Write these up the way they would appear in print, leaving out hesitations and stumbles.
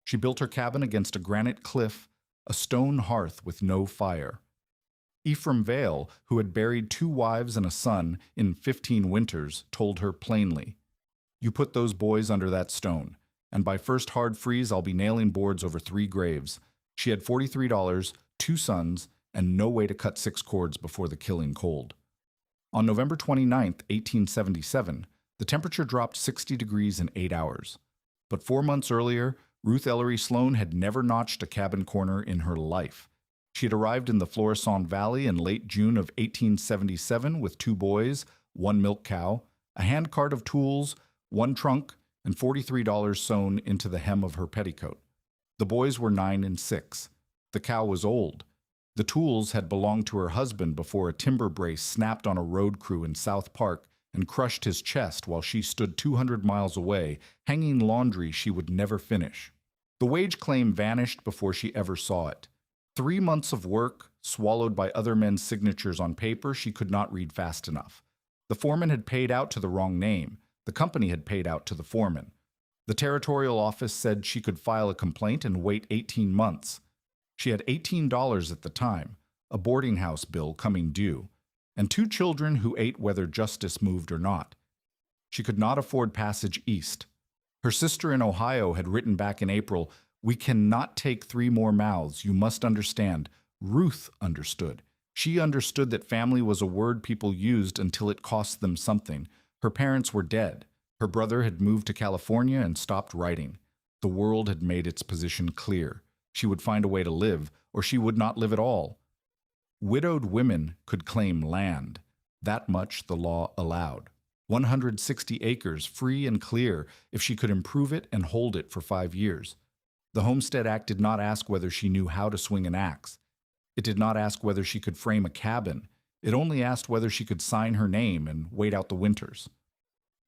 She built her cabin against a granite cliff, a stone hearth with no fire. Ephraim Vale, who had buried 2 wives and a son in 15 winters, told her plainly, "You put those boys under that stone, and by first hard freeze I'll be nailing boards over 3 graves." She had $43, 2 sons, and no way to cut 6 cords before the killing cold. On November 29, 1877, the temperature dropped 60 degrees in 8 hours. But 4 months earlier, Ruth Ellery Sloan had never notched a cabin corner in her life. She had arrived in the Florissant Valley in late June of 1877 with 2 boys, 1 milk cow, a handcart of tools, 1 trunk, and $43 sewn into the hem of her petticoat. The boys were 9 and 6. The cow was old. The tools had belonged to her husband before a timber brace snapped on a road crew in South Park and crushed his chest while she stood 200 miles away, hanging laundry she would never finish. The wage claim vanished before she ever saw it. 3 months of work, swallowed by other men's signatures on paper she could not read fast enough. The foreman had paid out to the wrong name. The company had paid out to the foreman. The territorial office said she could file a complaint and wait 18 months. She had $18 at the time, a boarding house bill coming due, and 2 children who ate whether justice moved or not. She could not afford passage east. Her sister in Ohio had written back in April, "We cannot take 3 more mouths, you must understand." Ruth understood. She understood that family was a word people used until it cost them something. Her parents were dead. Her brother had moved to California and stopped writing. The world had made its position clear. She would find a way to live, or she would not live at all. Widowed women could claim land. That much the law allowed. 160 acres, free and clear, if she could improve it and hold it for 5 years. The Homestead Act did not ask whether she knew how to swing an axe. It did not ask whether she could frame a cabin. It only asked whether she could sign her name and wait out the winters.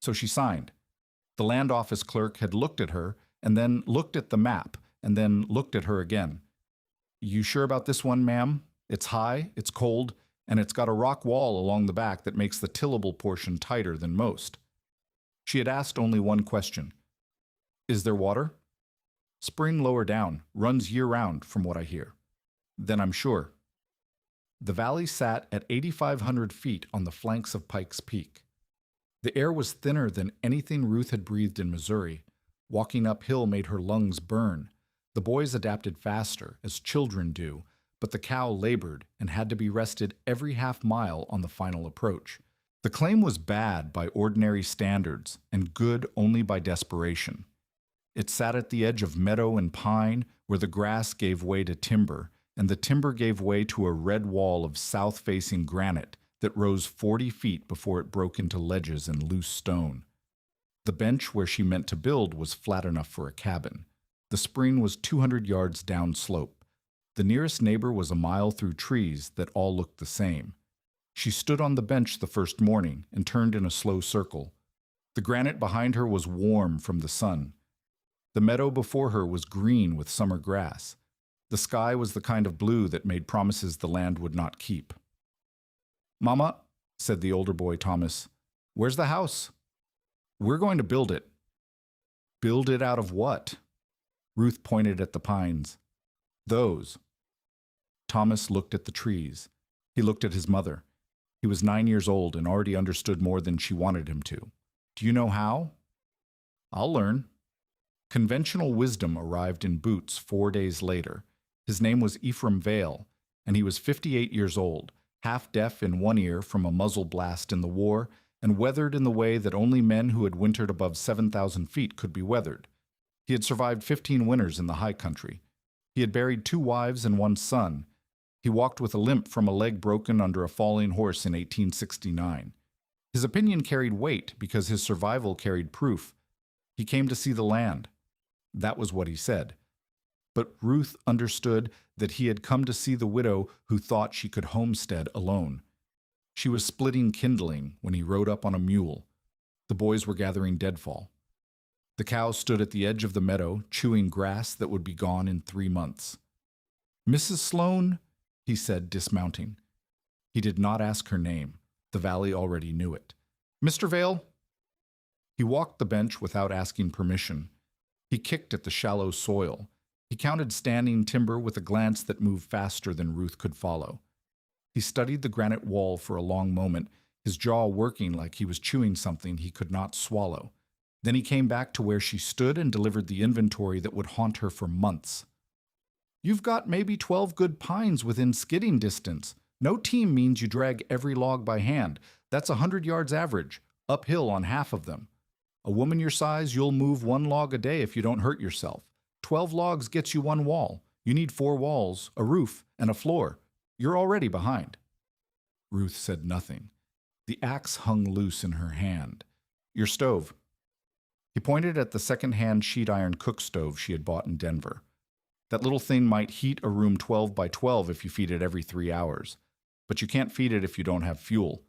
So she signed. The land office clerk had looked at her, and then looked at the map, and then looked at her again. "You sure about this one, ma'am? It's high, it's cold, and it's got a rock wall along the back that makes the tillable portion tighter than most." She had asked only one question. "Is there water?" "Spring lower down, runs year-round, from what I hear." "Then I'm sure." The valley sat at 8,500 feet on the flanks of Pikes Peak. The air was thinner than anything Ruth had breathed in Missouri. Walking uphill made her lungs burn. The boys adapted faster, as children do, but the cow labored and had to be rested every half-mile on the final approach. The claim was bad by ordinary standards and good only by desperation. It sat at the edge of meadow and pine, where the grass gave way to timber, and the timber gave way to a red wall of south-facing granite that rose 40 feet before it broke into ledges and loose stone. The bench where she meant to build was flat enough for a cabin. The spring was 200 yards downslope. The nearest neighbor was a mile through trees that all looked the same. She stood on the bench the first morning and turned in a slow circle. The granite behind her was warm from the sun. The meadow before her was green with summer grass. The sky was the kind of blue that made promises the land would not keep. "Mama," said the older boy Thomas, "where's the house?" "We're going to build it." "Build it out of what?" Ruth pointed at the pines. "Those." Thomas looked at the trees. He looked at his mother. He was 9 years old and already understood more than she wanted him to. "Do you know how?" "I'll learn." Conventional wisdom arrived in boots 4 days later. His name was Ephraim Vale, and he was 58 years old, half deaf in one ear from a muzzle blast in the war, and weathered in the way that only men who had wintered above 7,000 feet could be weathered. He had survived 15 winters in the high country. He had buried 2 wives and 1 son. He walked with a limp from a leg broken under a falling horse in 1869. His opinion carried weight because his survival carried proof. He came to see the land. That was what he said. But Ruth understood that he had come to see the widow who thought she could homestead alone. She was splitting kindling when he rode up on a mule. The boys were gathering deadfall. The cow stood at the edge of the meadow, chewing grass that would be gone in 3 months. "Mrs. Sloan?" he said, dismounting. He did not ask her name. The valley already knew it. "Mr. Vale?" He walked the bench without asking permission. He kicked at the shallow soil. He counted standing timber with a glance that moved faster than Ruth could follow. He studied the granite wall for a long moment, his jaw working like he was chewing something he could not swallow. Then he came back to where she stood and delivered the inventory that would haunt her for months. You've got maybe 12 good pines within skidding distance. No team means you drag every log by hand. That's 100 yards average, uphill on half of them. A woman your size, you'll move 1 log a day if you don't hurt yourself. 12 logs gets you 1 wall. You need 4 walls, a roof, and a floor. You're already behind. Ruth said nothing. The axe hung loose in her hand. Your stove. He pointed at the second-hand sheet iron cook stove she had bought in Denver. That little thing might heat a room 12 by 12 if you feed it every 3 hours. But you can't feed it if you don't have fuel.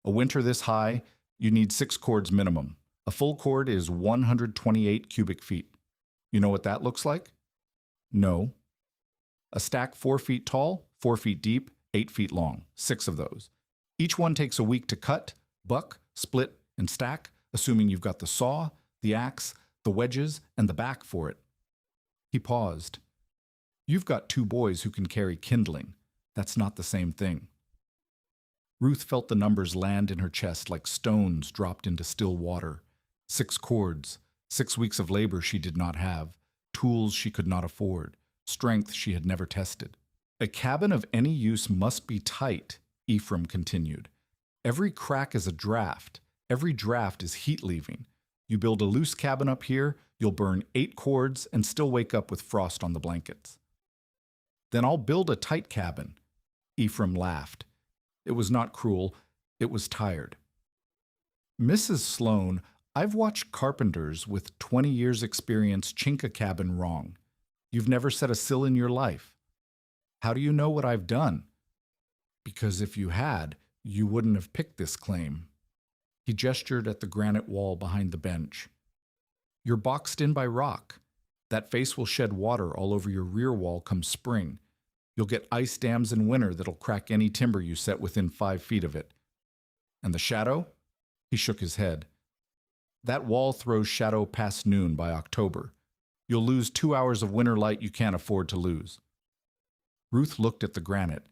A winter this high, you need 6 cords minimum. A full cord is 128 cubic feet. You know what that looks like? No. A stack 4 feet tall, 4 feet deep, 8 feet long. 6 of those. Each one takes a week to cut, buck, split, and stack, assuming you've got the saw, the axe, the wedges, and the back for it. He paused. You've got 2 boys who can carry kindling. That's not the same thing. Ruth felt the numbers land in her chest like stones dropped into still water. 6 cords, 6 weeks of labor she did not have, tools she could not afford, strength she had never tested. A cabin of any use must be tight, Ephraim continued. Every crack is a draft. Every draft is heat leaving. You build a loose cabin up here, you'll burn 8 cords and still wake up with frost on the blankets. Then I'll build a tight cabin. Ephraim laughed. It was not cruel, it was tired. Mrs. Sloane, I've watched carpenters with 20 years' experience chink a cabin wrong. You've never set a sill in your life. How do you know what I've done? Because if you had, you wouldn't have picked this claim. He gestured at the granite wall behind the bench. You're boxed in by rock. That face will shed water all over your rear wall come spring. You'll get ice dams in winter that'll crack any timber you set within 5 feet of it. And the shadow? He shook his head. That wall throws shadow past noon by October. You'll lose 2 hours of winter light you can't afford to lose. Ruth looked at the granite.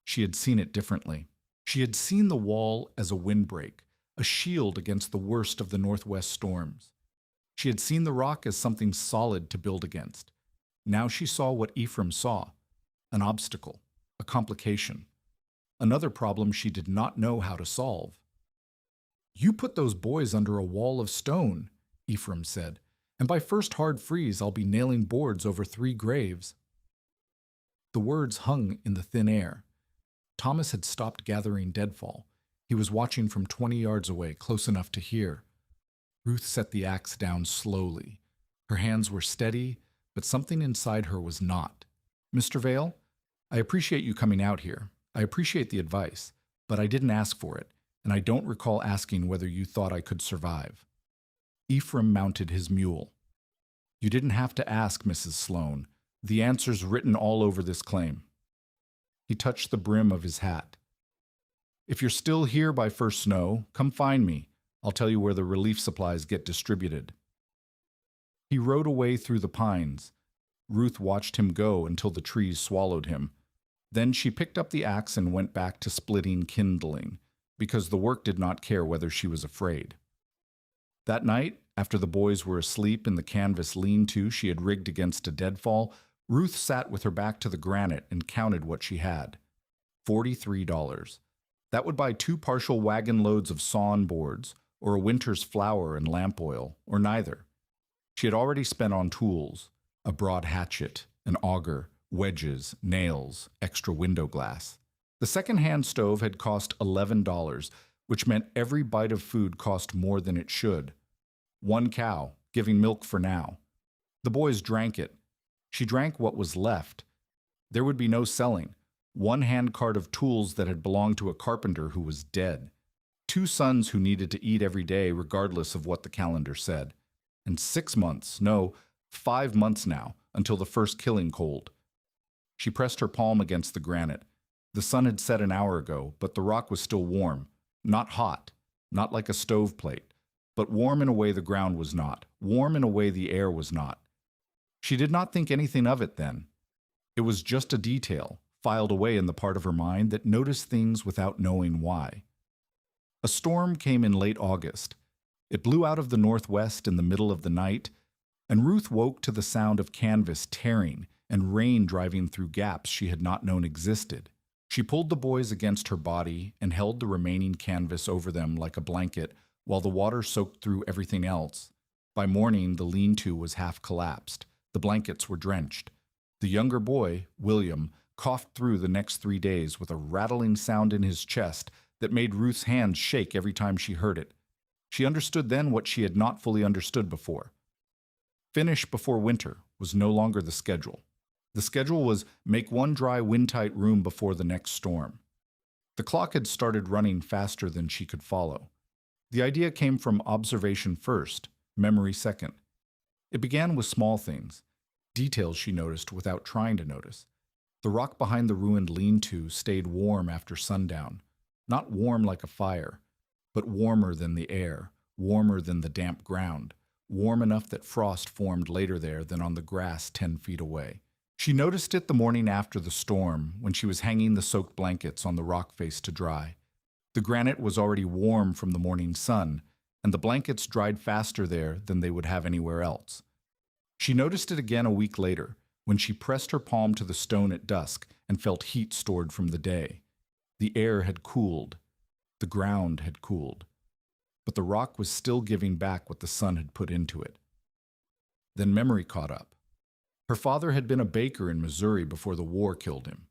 She had seen it differently. She had seen the wall as a windbreak, a shield against the worst of the northwest storms. She had seen the rock as something solid to build against. Now she saw what Ephraim saw, an obstacle, a complication, another problem she did not know how to solve. You put those boys under a wall of stone, Ephraim said, and by first hard freeze I'll be nailing boards over 3 graves. The words hung in the thin air. Thomas had stopped gathering deadfall. He was watching from 20 yards away, close enough to hear. Ruth set the axe down slowly. Her hands were steady, but something inside her was not. Mr. Vale, I appreciate you coming out here. I appreciate the advice, but I didn't ask for it, and I don't recall asking whether you thought I could survive. Ephraim mounted his mule. You didn't have to ask, Mrs. Sloane. The answer's written all over this claim. He touched the brim of his hat. If you're still here by first snow, come find me. I'll tell you where the relief supplies get distributed. He rode away through the pines. Ruth watched him go until the trees swallowed him. Then she picked up the axe and went back to splitting kindling, because the work did not care whether she was afraid. That night, after the boys were asleep in the canvas lean-to she had rigged against a deadfall, Ruth sat with her back to the granite and counted what she had. $43. That would buy 2 partial wagon loads of sawn boards, or a winter's flour and lamp oil, or neither. She had already spent on tools, a broad hatchet, an auger, wedges, nails, extra window glass. The second-hand stove had cost $11, which meant every bite of food cost more than it should. 1 cow, giving milk for now. The boys drank it. She drank what was left. There would be no selling. 1 handcart of tools that had belonged to a carpenter who was dead. 2 sons who needed to eat every day regardless of what the calendar said. And 6 months, no, 5 months now, until the first killing cold. She pressed her palm against the granite. The sun had set an hour ago, but the rock was still warm. Not hot, not like a stoveplate, but warm in a way the ground was not, warm in a way the air was not. She did not think anything of it then. It was just a detail, filed away in the part of her mind that noticed things without knowing why. A storm came in late August. It blew out of the northwest in the middle of the night, and Ruth woke to the sound of canvas tearing and rain driving through gaps she had not known existed. She pulled the boys against her body and held the remaining canvas over them like a blanket while the water soaked through everything else. By morning, the lean-to was half collapsed. The blankets were drenched. The younger boy, William, coughed through the next 3 days with a rattling sound in his chest that made Ruth's hands shake every time she heard it. She understood then what she had not fully understood before. Finish before winter was no longer the schedule. The schedule was make one dry, wind-tight room before the next storm. The clock had started running faster than she could follow. The idea came from observation first, memory second. It began with small things, details she noticed without trying to notice. The rock behind the ruined lean-to stayed warm after sundown, not warm like a fire, but warmer than the air, warmer than the damp ground, warm enough that frost formed later there than on the grass 10 feet away. She noticed it the morning after the storm when she was hanging the soaked blankets on the rock face to dry. The granite was already warm from the morning sun, and the blankets dried faster there than they would have anywhere else. She noticed it again a week later, when she pressed her palm to the stone at dusk and felt heat stored from the day. The air had cooled. The ground had cooled. But the rock was still giving back what the sun had put into it. Then memory caught up. Her father had been a baker in Missouri before the war killed him.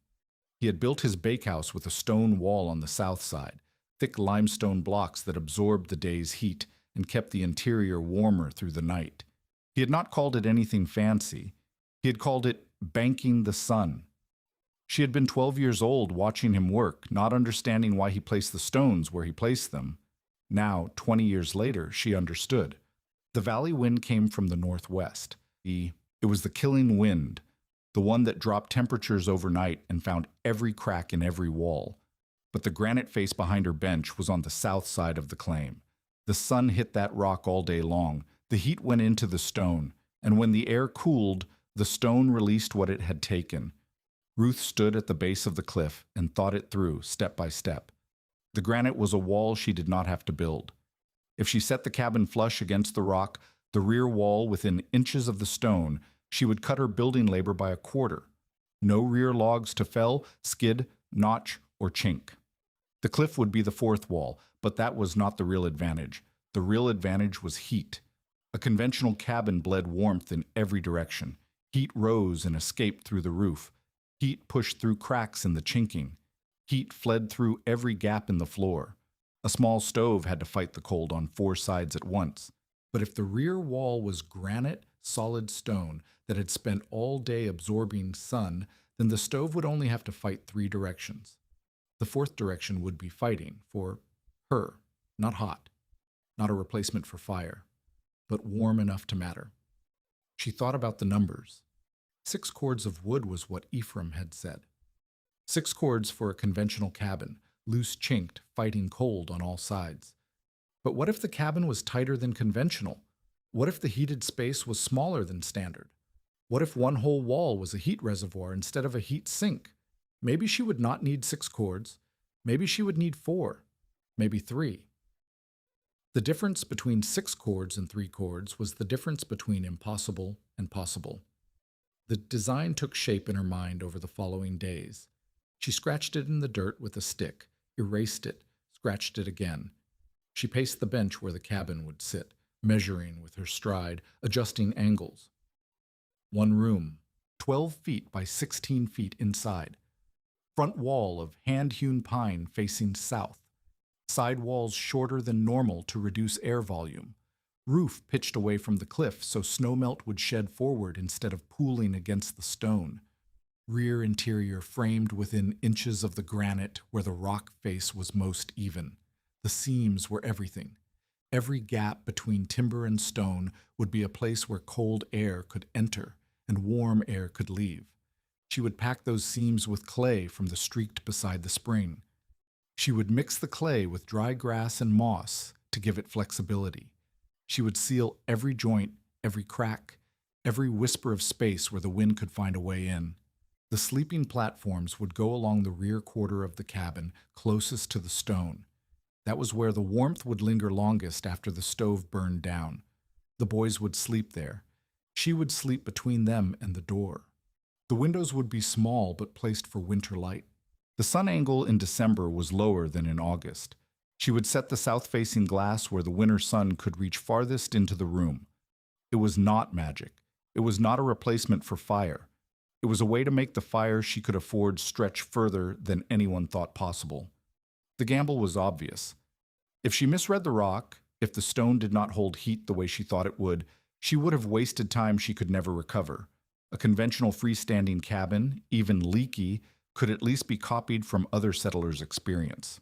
He had built his bakehouse with a stone wall on the south side, thick limestone blocks that absorbed the day's heat and kept the interior warmer through the night. He had not called it anything fancy. He had called it banking the sun. She had been 12 years old watching him work, not understanding why he placed the stones where he placed them. Now, 20 years later, she understood. The valley wind came from the northwest. It was the killing wind, the one that dropped temperatures overnight and found every crack in every wall. But the granite face behind her bench was on the south side of the claim. The sun hit that rock all day long. The heat went into the stone, and when the air cooled, the stone released what it had taken. Ruth stood at the base of the cliff and thought it through, step by step. The granite was a wall she did not have to build. If she set the cabin flush against the rock, the rear wall within inches of the stone, she would cut her building labor by a quarter. No rear logs to fell, skid, notch, or chink. The cliff would be the fourth wall, but that was not the real advantage. The real advantage was heat. A conventional cabin bled warmth in every direction. Heat rose and escaped through the roof. Heat pushed through cracks in the chinking. Heat fled through every gap in the floor. A small stove had to fight the cold on 4 sides at once. But if the rear wall was granite, solid stone that had spent all day absorbing sun, then the stove would only have to fight 3 directions. The fourth direction would be fighting for her, not hot, not a replacement for fire, but warm enough to matter. She thought about the numbers. 6 cords of wood was what Ephraim had said. 6 cords for a conventional cabin, loose chinked, fighting cold on all sides. But what if the cabin was tighter than conventional? What if the heated space was smaller than standard? What if one whole wall was a heat reservoir instead of a heat sink? Maybe she would not need 6 cords. Maybe she would need 4. Maybe 3. The difference between 6 cords and 3 cords was the difference between impossible and possible. The design took shape in her mind over the following days. She scratched it in the dirt with a stick, erased it, scratched it again. She paced the bench where the cabin would sit, measuring with her stride, adjusting angles. 1 room, 12 feet by 16 feet inside. Front wall of hand-hewn pine facing south. Side walls shorter than normal to reduce air volume. Roof pitched away from the cliff so snowmelt would shed forward instead of pooling against the stone. Rear interior framed within inches of the granite where the rock face was most even. The seams were everything. Every gap between timber and stone would be a place where cold air could enter and warm air could leave. She would pack those seams with clay from the streaked beside the spring. She would mix the clay with dry grass and moss to give it flexibility. She would seal every joint, every crack, every whisper of space where the wind could find a way in. The sleeping platforms would go along the rear quarter of the cabin, closest to the stone. That was where the warmth would linger longest after the stove burned down. The boys would sleep there. She would sleep between them and the door. The windows would be small but placed for winter light. The sun angle in December was lower than in August. She would set the south-facing glass where the winter sun could reach farthest into the room. It was not magic. It was not a replacement for fire. It was a way to make the fire she could afford stretch further than anyone thought possible. The gamble was obvious. If she misread the rock, if the stone did not hold heat the way she thought it would, she would have wasted time she could never recover. A conventional freestanding cabin, even leaky, could at least be copied from other settlers' experience.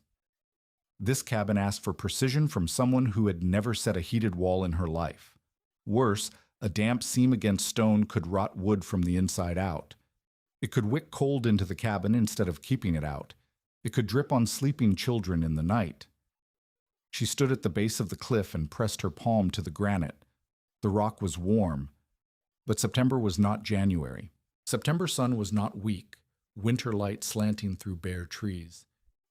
This cabin asked for precision from someone who had never set a heated wall in her life. Worse, a damp seam against stone could rot wood from the inside out. It could wick cold into the cabin instead of keeping it out. It could drip on sleeping children in the night. She stood at the base of the cliff and pressed her palm to the granite. The rock was warm, but September was not January. September sun was not weak, winter light slanting through bare trees.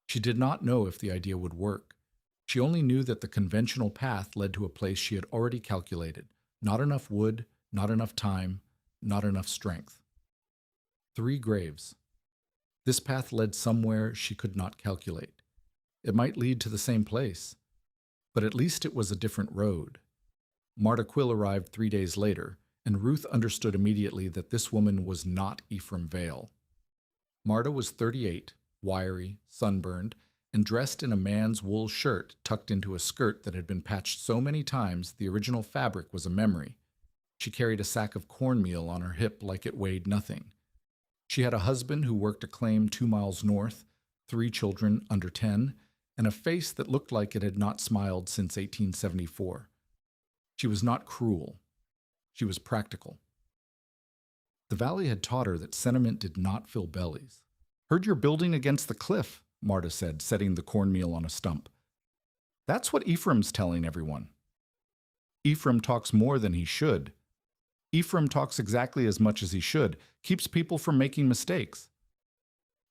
She did not know if the idea would work. She only knew that the conventional path led to a place she had already calculated. Not enough wood, not enough time, not enough strength. 3 graves. This path led somewhere she could not calculate. It might lead to the same place, but at least it was a different road. Marta Quill arrived 3 days later, and Ruth understood immediately that this woman was not Ephraim Vale. Marta was 38, wiry, sunburned, and dressed in a man's wool shirt tucked into a skirt that had been patched so many times the original fabric was a memory. She carried a sack of cornmeal on her hip like it weighed nothing. She had a husband who worked a claim 2 miles north, 3 children under 10, and a face that looked like it had not smiled since 1874. She was not cruel. She was practical. The valley had taught her that sentiment did not fill bellies. "Heard you're building against the cliff," Marta said, setting the cornmeal on a stump. "That's what Ephraim's telling everyone." "Ephraim talks more than he should." "Ephraim talks exactly as much as he should, keeps people from making mistakes."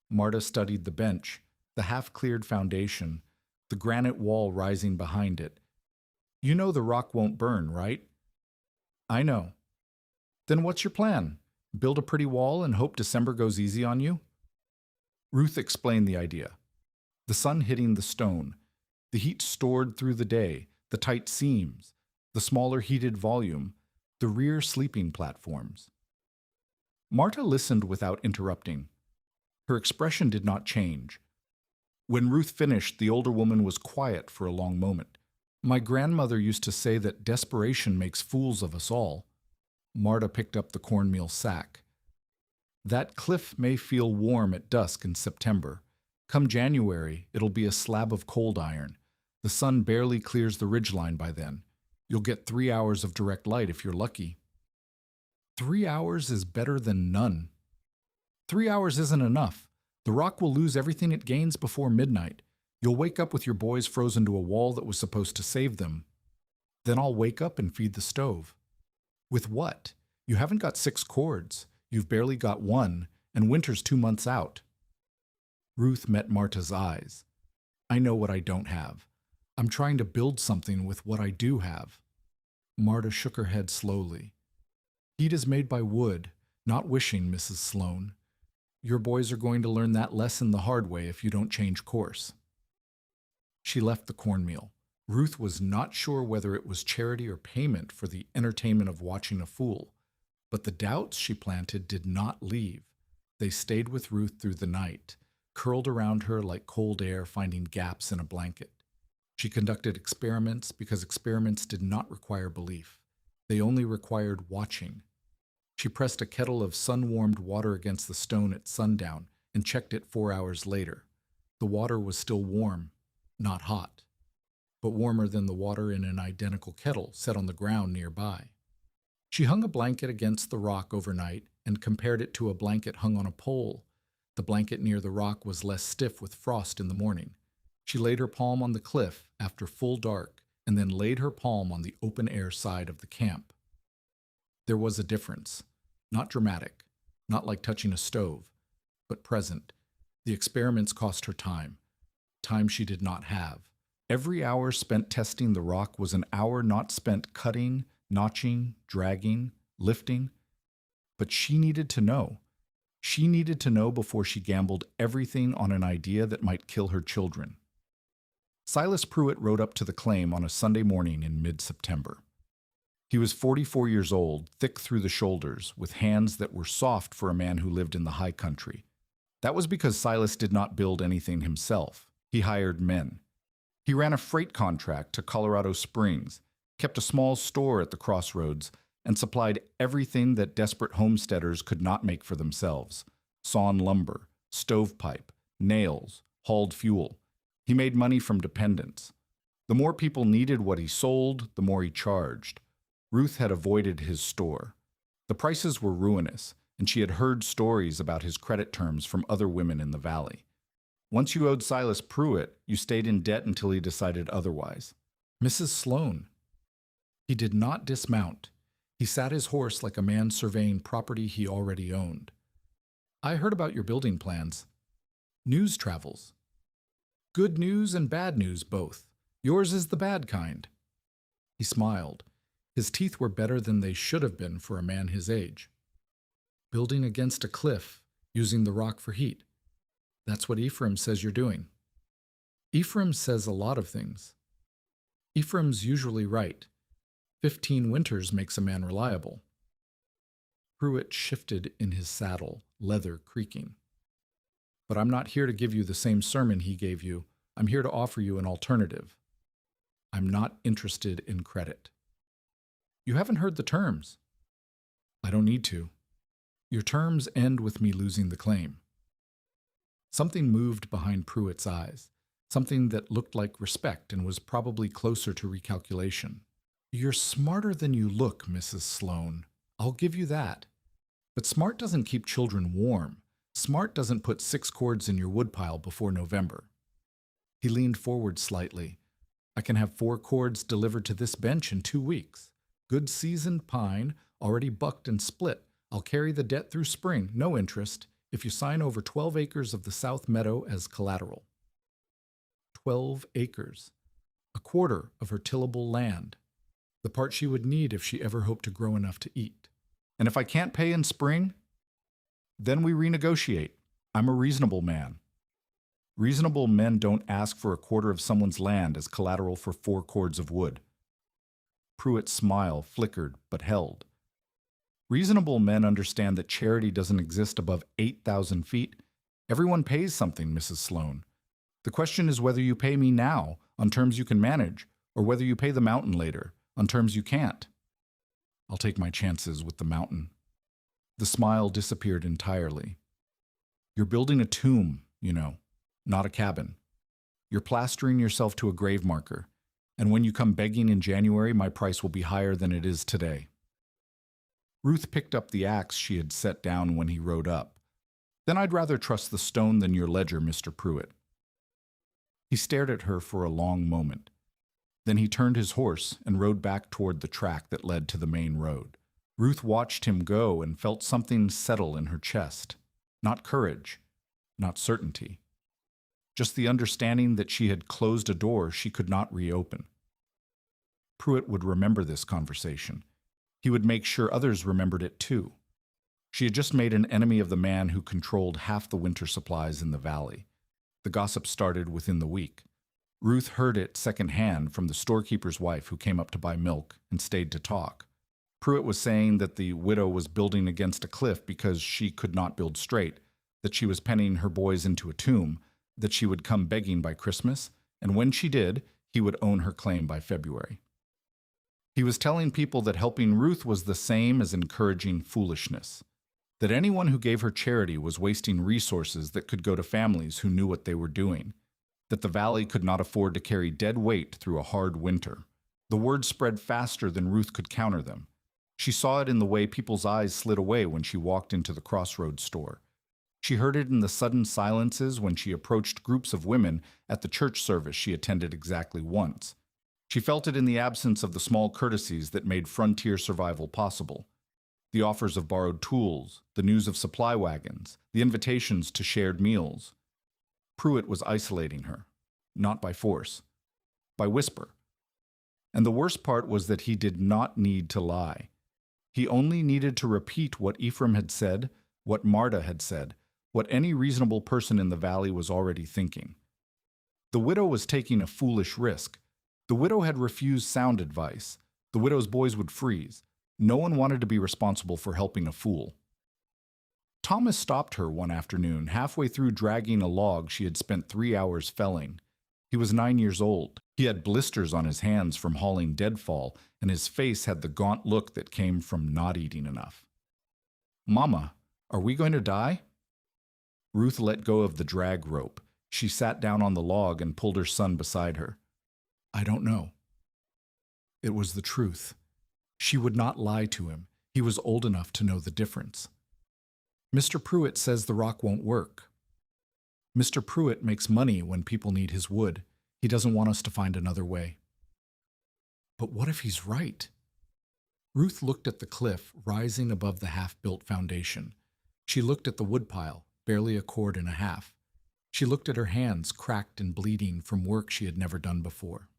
Marta studied the bench, the half-cleared foundation, the granite wall rising behind it. "You know the rock won't burn, right?" "I know." "Then what's your plan? Build a pretty wall and hope December goes easy on you?" Ruth explained the idea. The sun hitting the stone, the heat stored through the day, the tight seams, the smaller heated volume, the rear sleeping platforms. Marta listened without interrupting. Her expression did not change. When Ruth finished, the older woman was quiet for a long moment. "My grandmother used to say that desperation makes fools of us all." Marta picked up the cornmeal sack. "That cliff may feel warm at dusk in September. Come January, it'll be a slab of cold iron. The sun barely clears the ridgeline by then. You'll get 3 hours of direct light if you're lucky." 3 hours is better than none. 3 hours isn't enough. The rock will lose everything it gains before midnight. You'll wake up with your boys frozen to a wall that was supposed to save them. Then I'll wake up and feed the stove. With what? You haven't got 6 cords. You've barely got 1, and winter's 2 months out. Ruth met Marta's eyes. "I know what I don't have. I'm trying to build something with what I do have." Marta shook her head slowly. "Heat is made by wood, not wishing, Mrs. Sloane. Your boys are going to learn that lesson the hard way if you don't change course." She left the cornmeal. Ruth was not sure whether it was charity or payment for the entertainment of watching a fool, but the doubts she planted did not leave. They stayed with Ruth through the night, curled around her like cold air finding gaps in a blanket. She conducted experiments because experiments did not require belief. They only required watching. She pressed a kettle of sun-warmed water against the stone at sundown and checked it 4 hours later. The water was still warm, not hot, but warmer than the water in an identical kettle set on the ground nearby. She hung a blanket against the rock overnight and compared it to a blanket hung on a pole. The blanket near the rock was less stiff with frost in the morning. She laid her palm on the cliff after full dark and then laid her palm on the open-air side of the camp. There was a difference, not dramatic, not like touching a stove, but present. The experiments cost her time, time she did not have. Every hour spent testing the rock was an hour not spent cutting, notching, dragging, lifting. But she needed to know. She needed to know before she gambled everything on an idea that might kill her children. Silas Pruitt rode up to the claim on a Sunday morning in mid-September. He was 44 years old, thick through the shoulders, with hands that were soft for a man who lived in the high country. That was because Silas did not build anything himself. He hired men. He ran a freight contract to Colorado Springs, kept a small store at the crossroads, and supplied everything that desperate homesteaders could not make for themselves: sawn lumber, stovepipe, nails, hauled fuel. He made money from dependents. The more people needed what he sold, the more he charged. Ruth had avoided his store. The prices were ruinous, and she had heard stories about his credit terms from other women in the valley. Once you owed Silas Pruitt, you stayed in debt until he decided otherwise. Mrs. Sloane. He did not dismount. He sat his horse like a man surveying property he already owned. I heard about your building plans. News travels. Good news and bad news both. Yours is the bad kind. He smiled. His teeth were better than they should have been for a man his age. Building against a cliff, using the rock for heat. That's what Ephraim says you're doing. Ephraim says a lot of things. Ephraim's usually right. 15 winters makes a man reliable. Pruitt shifted in his saddle, leather creaking. But I'm not here to give you the same sermon he gave you. I'm here to offer you an alternative. I'm not interested in credit. You haven't heard the terms. I don't need to. Your terms end with me losing the claim. Something moved behind Pruitt's eyes, something that looked like respect and was probably closer to recalculation. You're smarter than you look, Mrs. Sloane. I'll give you that. But smart doesn't keep children warm. Smart doesn't put 6 cords in your woodpile before November. He leaned forward slightly. I can have 4 cords delivered to this bench in 2 weeks. Good seasoned pine, already bucked and split. I'll carry the debt through spring, no interest, if you sign over 12 acres of the South Meadow as collateral. 12 acres. A quarter of her tillable land. The part she would need if she ever hoped to grow enough to eat. And if I can't pay in spring, then we renegotiate. I'm a reasonable man. Reasonable men don't ask for a quarter of someone's land as collateral for 4 cords of wood. Pruitt's smile flickered but held. Reasonable men understand that charity doesn't exist above 8,000 feet. Everyone pays something, Mrs. Sloane. The question is whether you pay me now, on terms you can manage, or whether you pay the mountain later, on terms you can't. I'll take my chances with the mountain. The smile disappeared entirely. You're building a tomb, you know, not a cabin. You're plastering yourself to a grave marker, and when you come begging in January, my price will be higher than it is today. Ruth picked up the axe she had set down when he rode up. Then I'd rather trust the stone than your ledger, Mr. Pruitt. He stared at her for a long moment. Then he turned his horse and rode back toward the track that led to the main road. Ruth watched him go and felt something settle in her chest. Not courage, not certainty. Just the understanding that she had closed a door she could not reopen. Pruitt would remember this conversation. He would make sure others remembered it too. She had just made an enemy of the man who controlled half the winter supplies in the valley. The gossip started within the week. Ruth heard it secondhand from the storekeeper's wife who came up to buy milk and stayed to talk. Pruitt was saying that the widow was building against a cliff because she could not build straight, that she was penning her boys into a tomb, that she would come begging by Christmas, and when she did, he would own her claim by February. He was telling people that helping Ruth was the same as encouraging foolishness, that anyone who gave her charity was wasting resources that could go to families who knew what they were doing, that the valley could not afford to carry dead weight through a hard winter. The word spread faster than Ruth could counter them. She saw it in the way people's eyes slid away when she walked into the crossroads store. She heard it in the sudden silences when she approached groups of women at the church service she attended exactly once. She felt it in the absence of the small courtesies that made frontier survival possible. The offers of borrowed tools, the news of supply wagons, the invitations to shared meals. Pruitt was isolating her, not by force, by whisper. And the worst part was that he did not need to lie. He only needed to repeat what Ephraim had said, what Marta had said, what any reasonable person in the valley was already thinking. The widow was taking a foolish risk. The widow had refused sound advice. The widow's boys would freeze. No one wanted to be responsible for helping a fool. Thomas stopped her one afternoon, halfway through dragging a log she had spent 3 hours felling. He was 9 years old. He had blisters on his hands from hauling deadfall, and his face had the gaunt look that came from not eating enough. "Mama, are we going to die?" Ruth let go of the drag rope. She sat down on the log and pulled her son beside her. "I don't know." It was the truth. She would not lie to him. He was old enough to know the difference. "Mr. Pruitt says the rock won't work." "Mr. Pruitt makes money when people need his wood. He doesn't want us to find another way." "But what if he's right?" Ruth looked at the cliff rising above the half-built foundation. She looked at the woodpile, barely a cord and a half. She looked at her hands, cracked and bleeding from work she had never done before.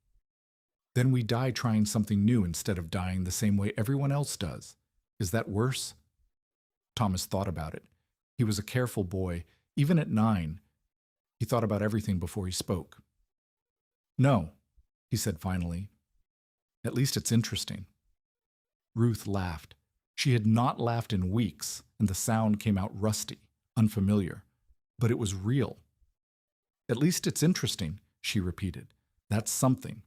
"Then we die trying something new instead of dying the same way everyone else does. Is that worse?" Thomas thought about it. He was a careful boy, even at 9. He thought about everything before he spoke. "No," he said finally. "At least it's interesting." Ruth laughed. She had not laughed in weeks, and the sound came out rusty, unfamiliar. But it was real. "At least it's interesting," she repeated. "That's something."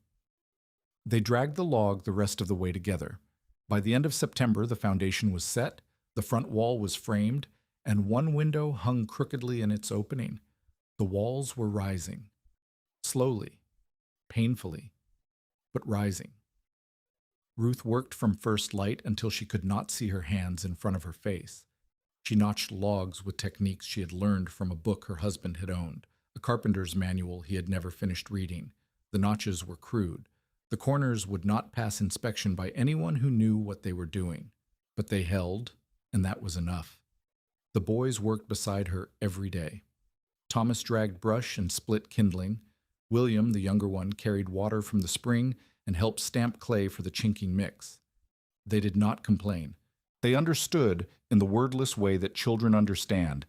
They dragged the log the rest of the way together. By the end of September, the foundation was set, the front wall was framed, and one window hung crookedly in its opening. The walls were rising. Slowly, painfully, but rising. Ruth worked from first light until she could not see her hands in front of her face. She notched logs with techniques she had learned from a book her husband had owned, a carpenter's manual he had never finished reading. The notches were crude. The corners would not pass inspection by anyone who knew what they were doing. But they held, and that was enough. The boys worked beside her every day. Thomas dragged brush and split kindling. William, the younger one, carried water from the spring and helped stamp clay for the chinking mix. They did not complain. They understood, in the wordless way that children understand,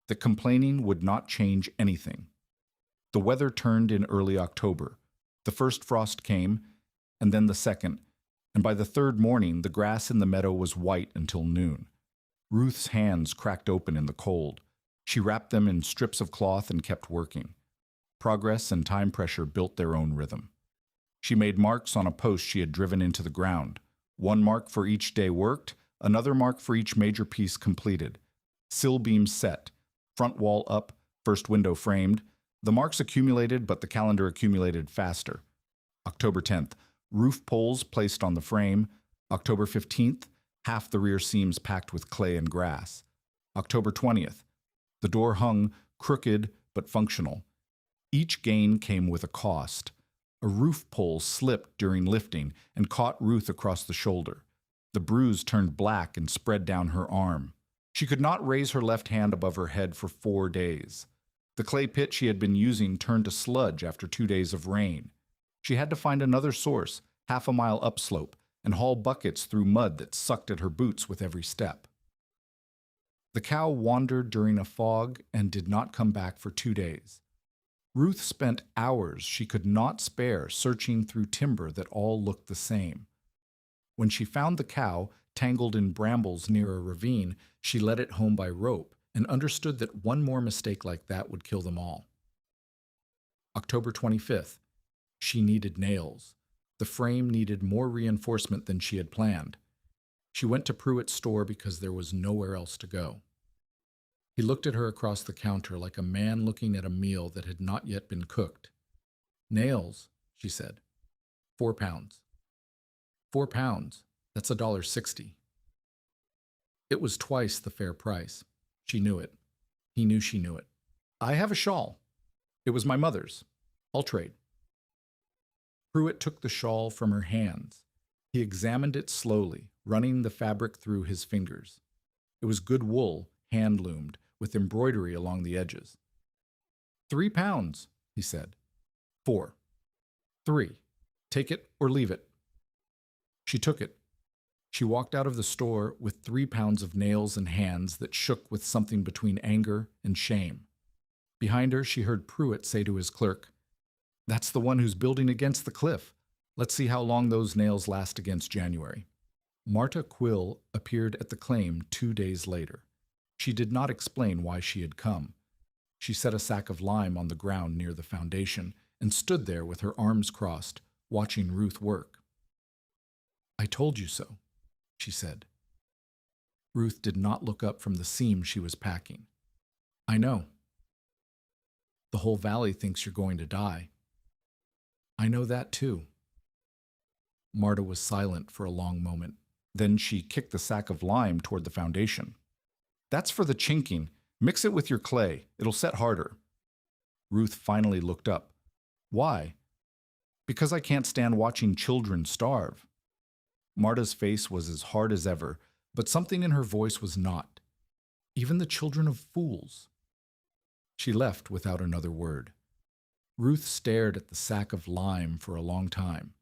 that complaining would not change anything. The weather turned in early October. The first frost came, and then the second, and by the third morning the grass in the meadow was white until noon. Ruth's hands cracked open in the cold. She wrapped them in strips of cloth and kept working. Progress and time pressure built their own rhythm. She made marks on a post she had driven into the ground. One mark for each day worked, another mark for each major piece completed. Sill beams set, front wall up, first window framed. The marks accumulated, but the calendar accumulated faster. October 10th, roof poles placed on the frame. October 15th, half the rear seams packed with clay and grass. October 20th, the door hung, crooked but functional. Each gain came with a cost. A roof pole slipped during lifting and caught Ruth across the shoulder. The bruise turned black and spread down her arm. She could not raise her left hand above her head for 4 days. The clay pit she had been using turned to sludge after 2 days of rain. She had to find another source, half a mile upslope, and haul buckets through mud that sucked at her boots with every step. The cow wandered during a fog and did not come back for 2 days. Ruth spent hours she could not spare searching through timber that all looked the same. When she found the cow, tangled in brambles near a ravine, she led it home by rope and understood that one more mistake like that would kill them all. October 25th. She needed nails. The frame needed more reinforcement than she had planned. She went to Pruitt's store because there was nowhere else to go. He looked at her across the counter like a man looking at a meal that had not yet been cooked. "Nails," she said. £4. £4. That's $1.60. It was twice the fair price. She knew it. He knew she knew it. "I have a shawl. It was my mother's. I'll trade." Pruitt took the shawl from her hands. He examined it slowly, running the fabric through his fingers. It was good wool, hand-loomed, with embroidery along the edges. 3 pounds, he said. 4. 3. Take it or leave it. She took it. She walked out of the store with 3 pounds of nails and hands that shook with something between anger and shame. Behind her, she heard Pruitt say to his clerk, "That's the one who's building against the cliff. Let's see how long those nails last against January." Marta Quill appeared at the claim 2 days later. She did not explain why she had come. She set a sack of lime on the ground near the foundation and stood there with her arms crossed, watching Ruth work. "I told you so," she said. Ruth did not look up from the seam she was packing. "I know. The whole valley thinks you're going to die." "I know that too." Marta was silent for a long moment. Then she kicked the sack of lime toward the foundation. "That's for the chinking. Mix it with your clay. It'll set harder." Ruth finally looked up. "Why?" "Because I can't stand watching children starve." Marta's face was as hard as ever, but something in her voice was not. "Even the children of fools." She left without another word. Ruth stared at the sack of lime for a long time.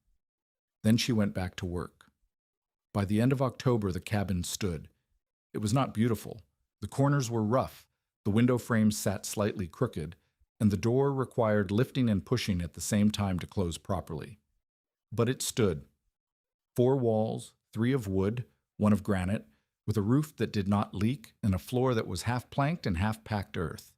Then she went back to work. By the end of October, the cabin stood. It was not beautiful. The corners were rough, the window frames sat slightly crooked, and the door required lifting and pushing at the same time to close properly. But it stood. 4 walls, 3 of wood, 1 of granite, with a roof that did not leak and a floor that was half planked and half packed earth.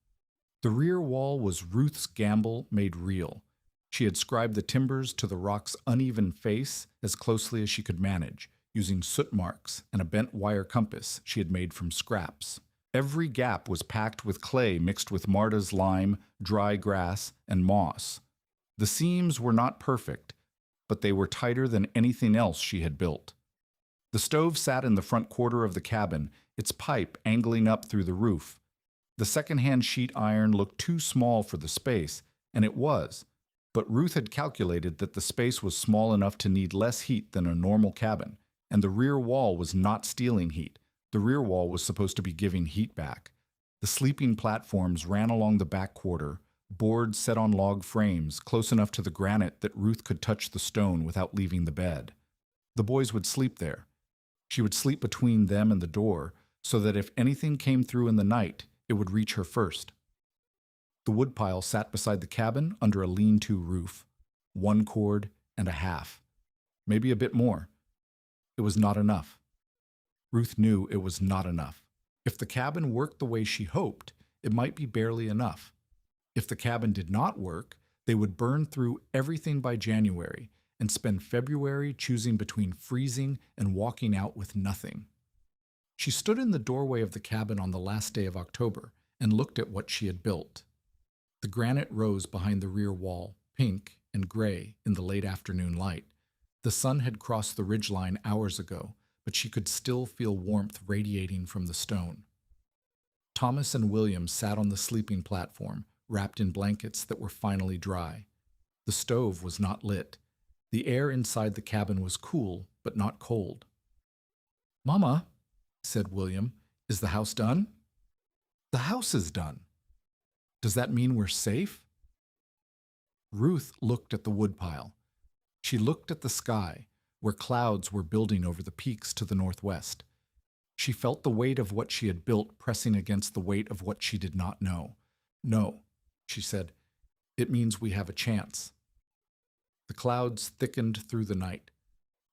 The rear wall was Ruth's gamble made real. She had scribed the timbers to the rock's uneven face as closely as she could manage, using soot marks and a bent wire compass she had made from scraps. Every gap was packed with clay mixed with Marta's lime, dry grass, and moss. The seams were not perfect, but they were tighter than anything else she had built. The stove sat in the front quarter of the cabin, its pipe angling up through the roof. The second-hand sheet iron looked too small for the space, and it was, but Ruth had calculated that the space was small enough to need less heat than a normal cabin, and the rear wall was not stealing heat. The rear wall was supposed to be giving heat back. The sleeping platforms ran along the back quarter, boards set on log frames close enough to the granite that Ruth could touch the stone without leaving the bed. The boys would sleep there. She would sleep between them and the door, so that if anything came through in the night, it would reach her first. The woodpile sat beside the cabin under a lean-to roof, 1 cord and a half, maybe a bit more. It was not enough. Ruth knew it was not enough. If the cabin worked the way she hoped, it might be barely enough. If the cabin did not work, they would burn through everything by January and spend February choosing between freezing and walking out with nothing. She stood in the doorway of the cabin on the last day of October and looked at what she had built. The granite rose behind the rear wall, pink and gray in the late afternoon light. The sun had crossed the ridgeline hours ago, but she could still feel warmth radiating from the stone. Thomas and William sat on the sleeping platform, wrapped in blankets that were finally dry. The stove was not lit. The air inside the cabin was cool, but not cold. "Mama," said William, "is the house done?" "The house is done." "Does that mean we're safe?" Ruth looked at the woodpile. She looked at the sky, where clouds were building over the peaks to the northwest. She felt the weight of what she had built pressing against the weight of what she did not know. "No," she said, "it means we have a chance." The clouds thickened through the night.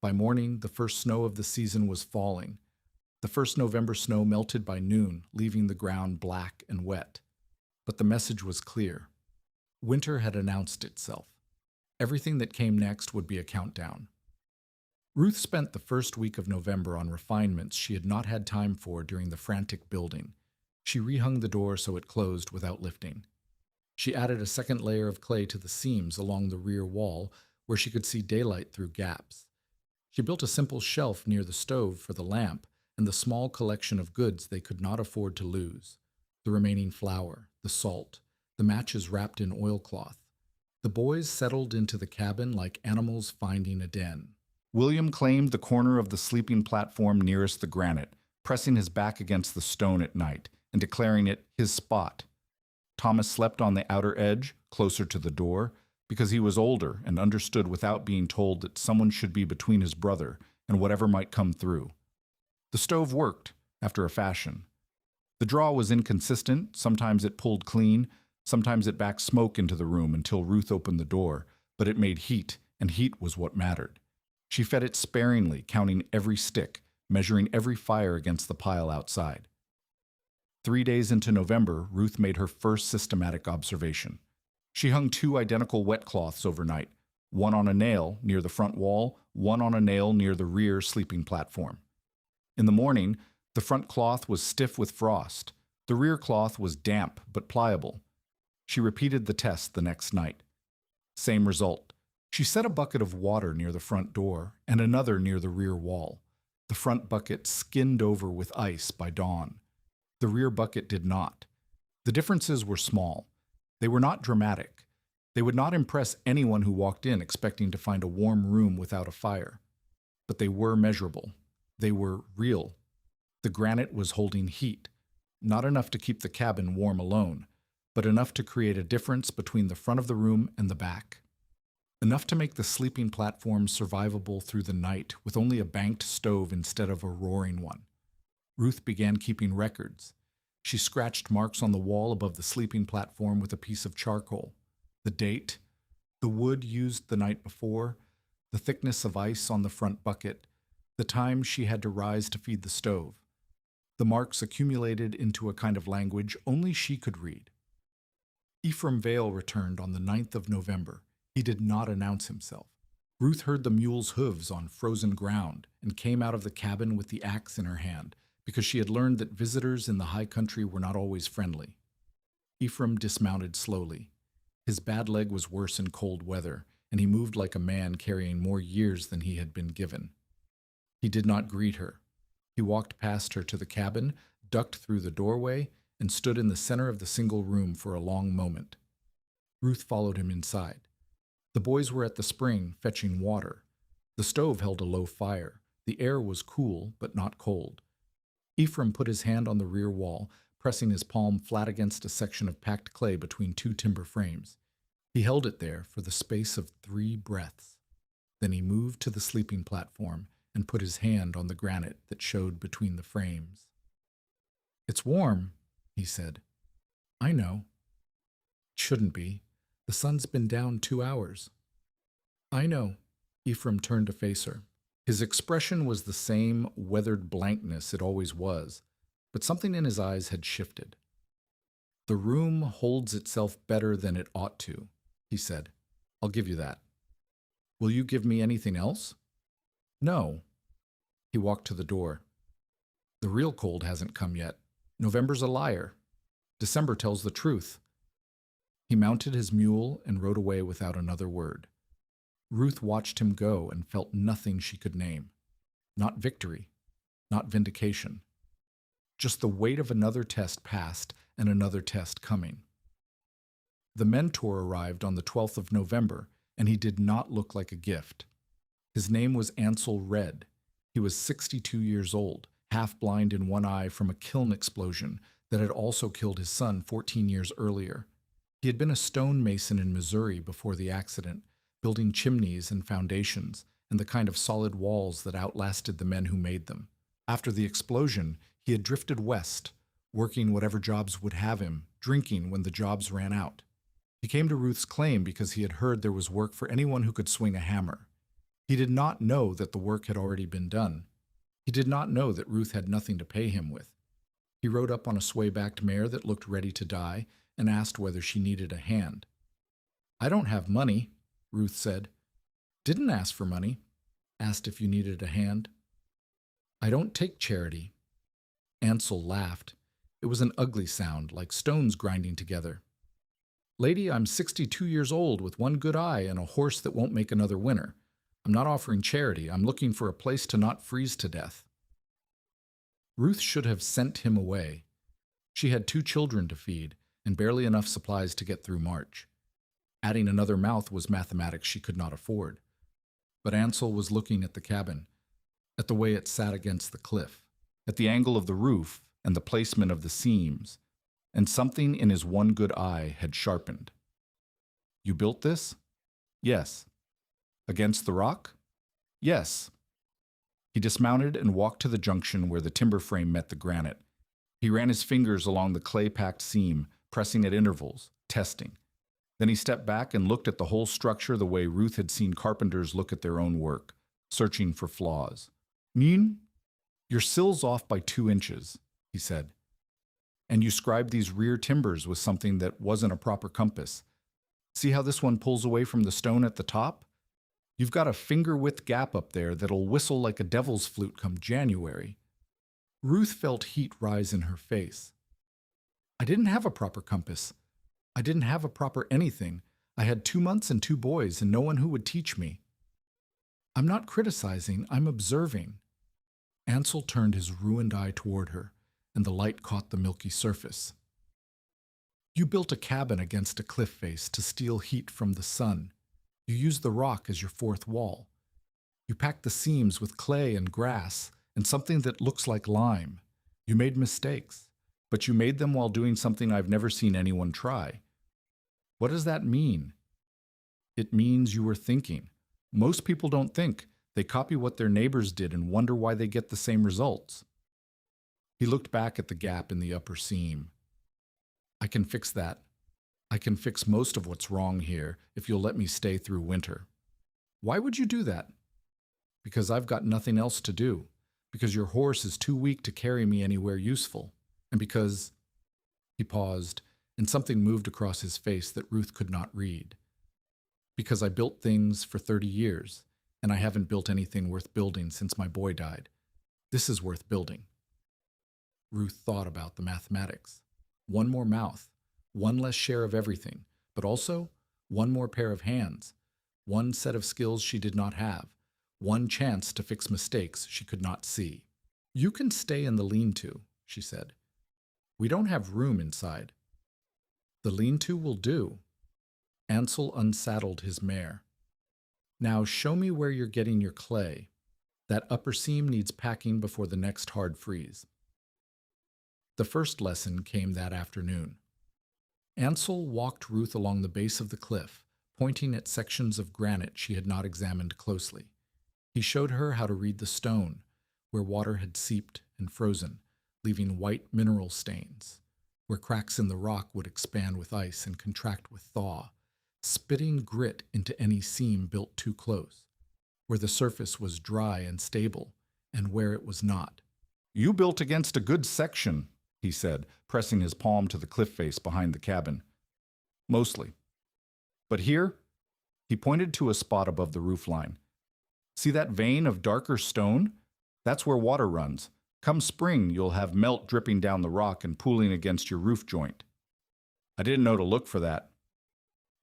By morning, the first snow of the season was falling. The first November snow melted by noon, leaving the ground black and wet. But the message was clear. Winter had announced itself. Everything that came next would be a countdown. Ruth spent the first week of November on refinements she had not had time for during the frantic building. She rehung the door so it closed without lifting. She added a second layer of clay to the seams along the rear wall, where she could see daylight through gaps. She built a simple shelf near the stove for the lamp and the small collection of goods they could not afford to lose: the remaining flour, the salt, the matches wrapped in oilcloth. The boys settled into the cabin like animals finding a den. William claimed the corner of the sleeping platform nearest the granite, pressing his back against the stone at night and declaring it his spot. Thomas slept on the outer edge, closer to the door, because he was older and understood without being told that someone should be between his brother and whatever might come through. The stove worked, after a fashion. The draw was inconsistent, sometimes it pulled clean, sometimes it backed smoke into the room until Ruth opened the door, but it made heat, and heat was what mattered. She fed it sparingly, counting every stick, measuring every fire against the pile outside. 3 days into November, Ruth made her first systematic observation. She hung 2 identical wet cloths overnight, one on a nail near the front wall, one on a nail near the rear sleeping platform. In the morning, the front cloth was stiff with frost. The rear cloth was damp but pliable. She repeated the test the next night. Same result. She set a bucket of water near the front door and another near the rear wall. The front bucket skinned over with ice by dawn. The rear bucket did not. The differences were small. They were not dramatic. They would not impress anyone who walked in expecting to find a warm room without a fire. But they were measurable. They were real. The granite was holding heat, not enough to keep the cabin warm alone, but enough to create a difference between the front of the room and the back. Enough to make the sleeping platform survivable through the night with only a banked stove instead of a roaring one. Ruth began keeping records. She scratched marks on the wall above the sleeping platform with a piece of charcoal. The date, the wood used the night before, the thickness of ice on the front bucket, the time she had to rise to feed the stove. The marks accumulated into a kind of language only she could read. Ephraim Vale returned on the 9th of November. He did not announce himself. Ruth heard the mule's hooves on frozen ground and came out of the cabin with the axe in her hand, because she had learned that visitors in the high country were not always friendly. Ephraim dismounted slowly. His bad leg was worse in cold weather, and he moved like a man carrying more years than he had been given. He did not greet her. He walked past her to the cabin, ducked through the doorway, and stood in the center of the single room for a long moment. Ruth followed him inside. The boys were at the spring, fetching water. The stove held a low fire. The air was cool, but not cold. Ephraim put his hand on the rear wall, pressing his palm flat against a section of packed clay between 2 timber frames. He held it there for the space of 3 breaths. Then he moved to the sleeping platform and put his hand on the granite that showed between the frames. "It's warm," he said. "I know." "It shouldn't be. The sun's been down 2 hours." "I know." Ephraim turned to face her. His expression was the same weathered blankness it always was, but something in his eyes had shifted. "The room holds itself better than it ought to," he said. "I'll give you that." "Will you give me anything else?" "No." He walked to the door. "The real cold hasn't come yet. November's a liar. December tells the truth." He mounted his mule and rode away without another word. Ruth watched him go and felt nothing she could name. Not victory, not vindication. Just the weight of another test past and another test coming. The mentor arrived on the 12th of November, and he did not look like a gift. His name was Anel Red. He was 62 years old, half blind in one eye from a kiln explosion that had also killed his son 14 years earlier. He had been a stonemason in Missouri before the accident, building chimneys and foundations and the kind of solid walls that outlasted the men who made them. After the explosion, he had drifted west, working whatever jobs would have him, drinking when the jobs ran out. He came to Ruth's claim because he had heard there was work for anyone who could swing a hammer. He did not know that the work had already been done. He did not know that Ruth had nothing to pay him with. He rode up on a sway-backed mare that looked ready to die and asked whether she needed a hand. "I don't have money," Ruth said. "Didn't ask for money. Asked if you needed a hand." "I don't take charity." Ansel laughed. It was an ugly sound, like stones grinding together. "Lady, I'm 62 years old with one good eye and a horse that won't make another winter. I'm not offering charity. I'm looking for a place to not freeze to death." Ruth should have sent him away. She had 2 children to feed and barely enough supplies to get through March. Adding another mouth was mathematics she could not afford. But Ansel was looking at the cabin, at the way it sat against the cliff, at the angle of the roof and the placement of the seams, and something in his one good eye had sharpened. You built this? Yes. Against the rock? Yes. He dismounted and walked to the junction where the timber frame met the granite. He ran his fingers along the clay-packed seam, pressing at intervals, testing. Then he stepped back and looked at the whole structure the way Ruth had seen carpenters look at their own work, searching for flaws. Mean? Your sill's off by 2 inches, he said. And you scribed these rear timbers with something that wasn't a proper compass. See how this one pulls away from the stone at the top? You've got a finger-width gap up there that'll whistle like a devil's flute come January. Ruth felt heat rise in her face. I didn't have a proper compass. I didn't have a proper anything. I had 2 months and 2 boys and no one who would teach me. I'm not criticizing, I'm observing. Ansel turned his ruined eye toward her, and the light caught the milky surface. You built a cabin against a cliff face to steal heat from the sun. You used the rock as your fourth wall. You packed the seams with clay and grass and something that looks like lime. You made mistakes, but you made them while doing something I've never seen anyone try. What does that mean? It means you were thinking. Most people don't think. They copy what their neighbors did and wonder why they get the same results. He looked back at the gap in the upper seam. I can fix that. I can fix most of what's wrong here if you'll let me stay through winter. Why would you do that? Because I've got nothing else to do. Because your horse is too weak to carry me anywhere useful. And because... He paused, and something moved across his face that Ruth could not read. Because I built things for 30 years, and I haven't built anything worth building since my boy died. This is worth building. Ruth thought about the mathematics. 1 more mouth, 1 less share of everything, but also 1 more pair of hands, 1 set of skills she did not have, 1 chance to fix mistakes she could not see. You can stay in the lean-to, she said. We don't have room inside. The lean-to will do. Ansel unsaddled his mare. Now show me where you're getting your clay. That upper seam needs packing before the next hard freeze. The first lesson came that afternoon. Ansel walked Ruth along the base of the cliff, pointing at sections of granite she had not examined closely. He showed her how to read the stone, where water had seeped and frozen, leaving white mineral stains, where cracks in the rock would expand with ice and contract with thaw, spitting grit into any seam built too close, where the surface was dry and stable, and where it was not. You built against a good section, he said, pressing his palm to the cliff face behind the cabin. Mostly. But here, he pointed to a spot above the roofline. See that vein of darker stone? That's where water runs. Come spring, you'll have melt dripping down the rock and pooling against your roof joint. I didn't know to look for that.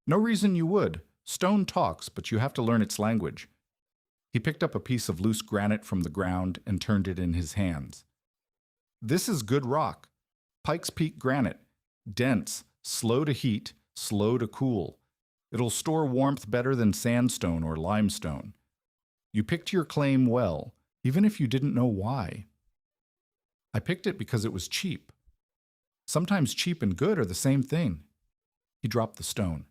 No reason you would. Stone talks, but you have to learn its language. He picked up a piece of loose granite from the ground and turned it in his hands. This is good rock. Pikes Peak granite. Dense, slow to heat, slow to cool. It'll store warmth better than sandstone or limestone. You picked your claim well, even if you didn't know why. I picked it because it was cheap. Sometimes cheap and good are the same thing. He dropped the stone.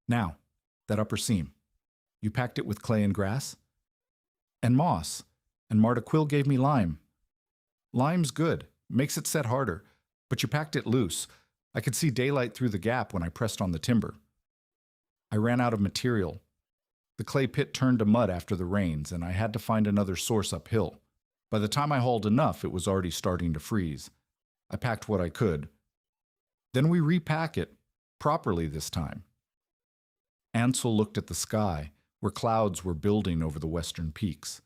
Now, that upper seam. You packed it with clay and grass? And moss. And Marta Quill gave me lime. Lime's good. Makes it set harder. But you packed it loose. I could see daylight through the gap when I pressed on the timber. I ran out of material. The clay pit turned to mud after the rains, and I had to find another source uphill. By the time I hauled enough, it was already starting to freeze. I packed what I could. Then we repack it, properly this time. Ansel looked at the sky, where clouds were building over the western peaks.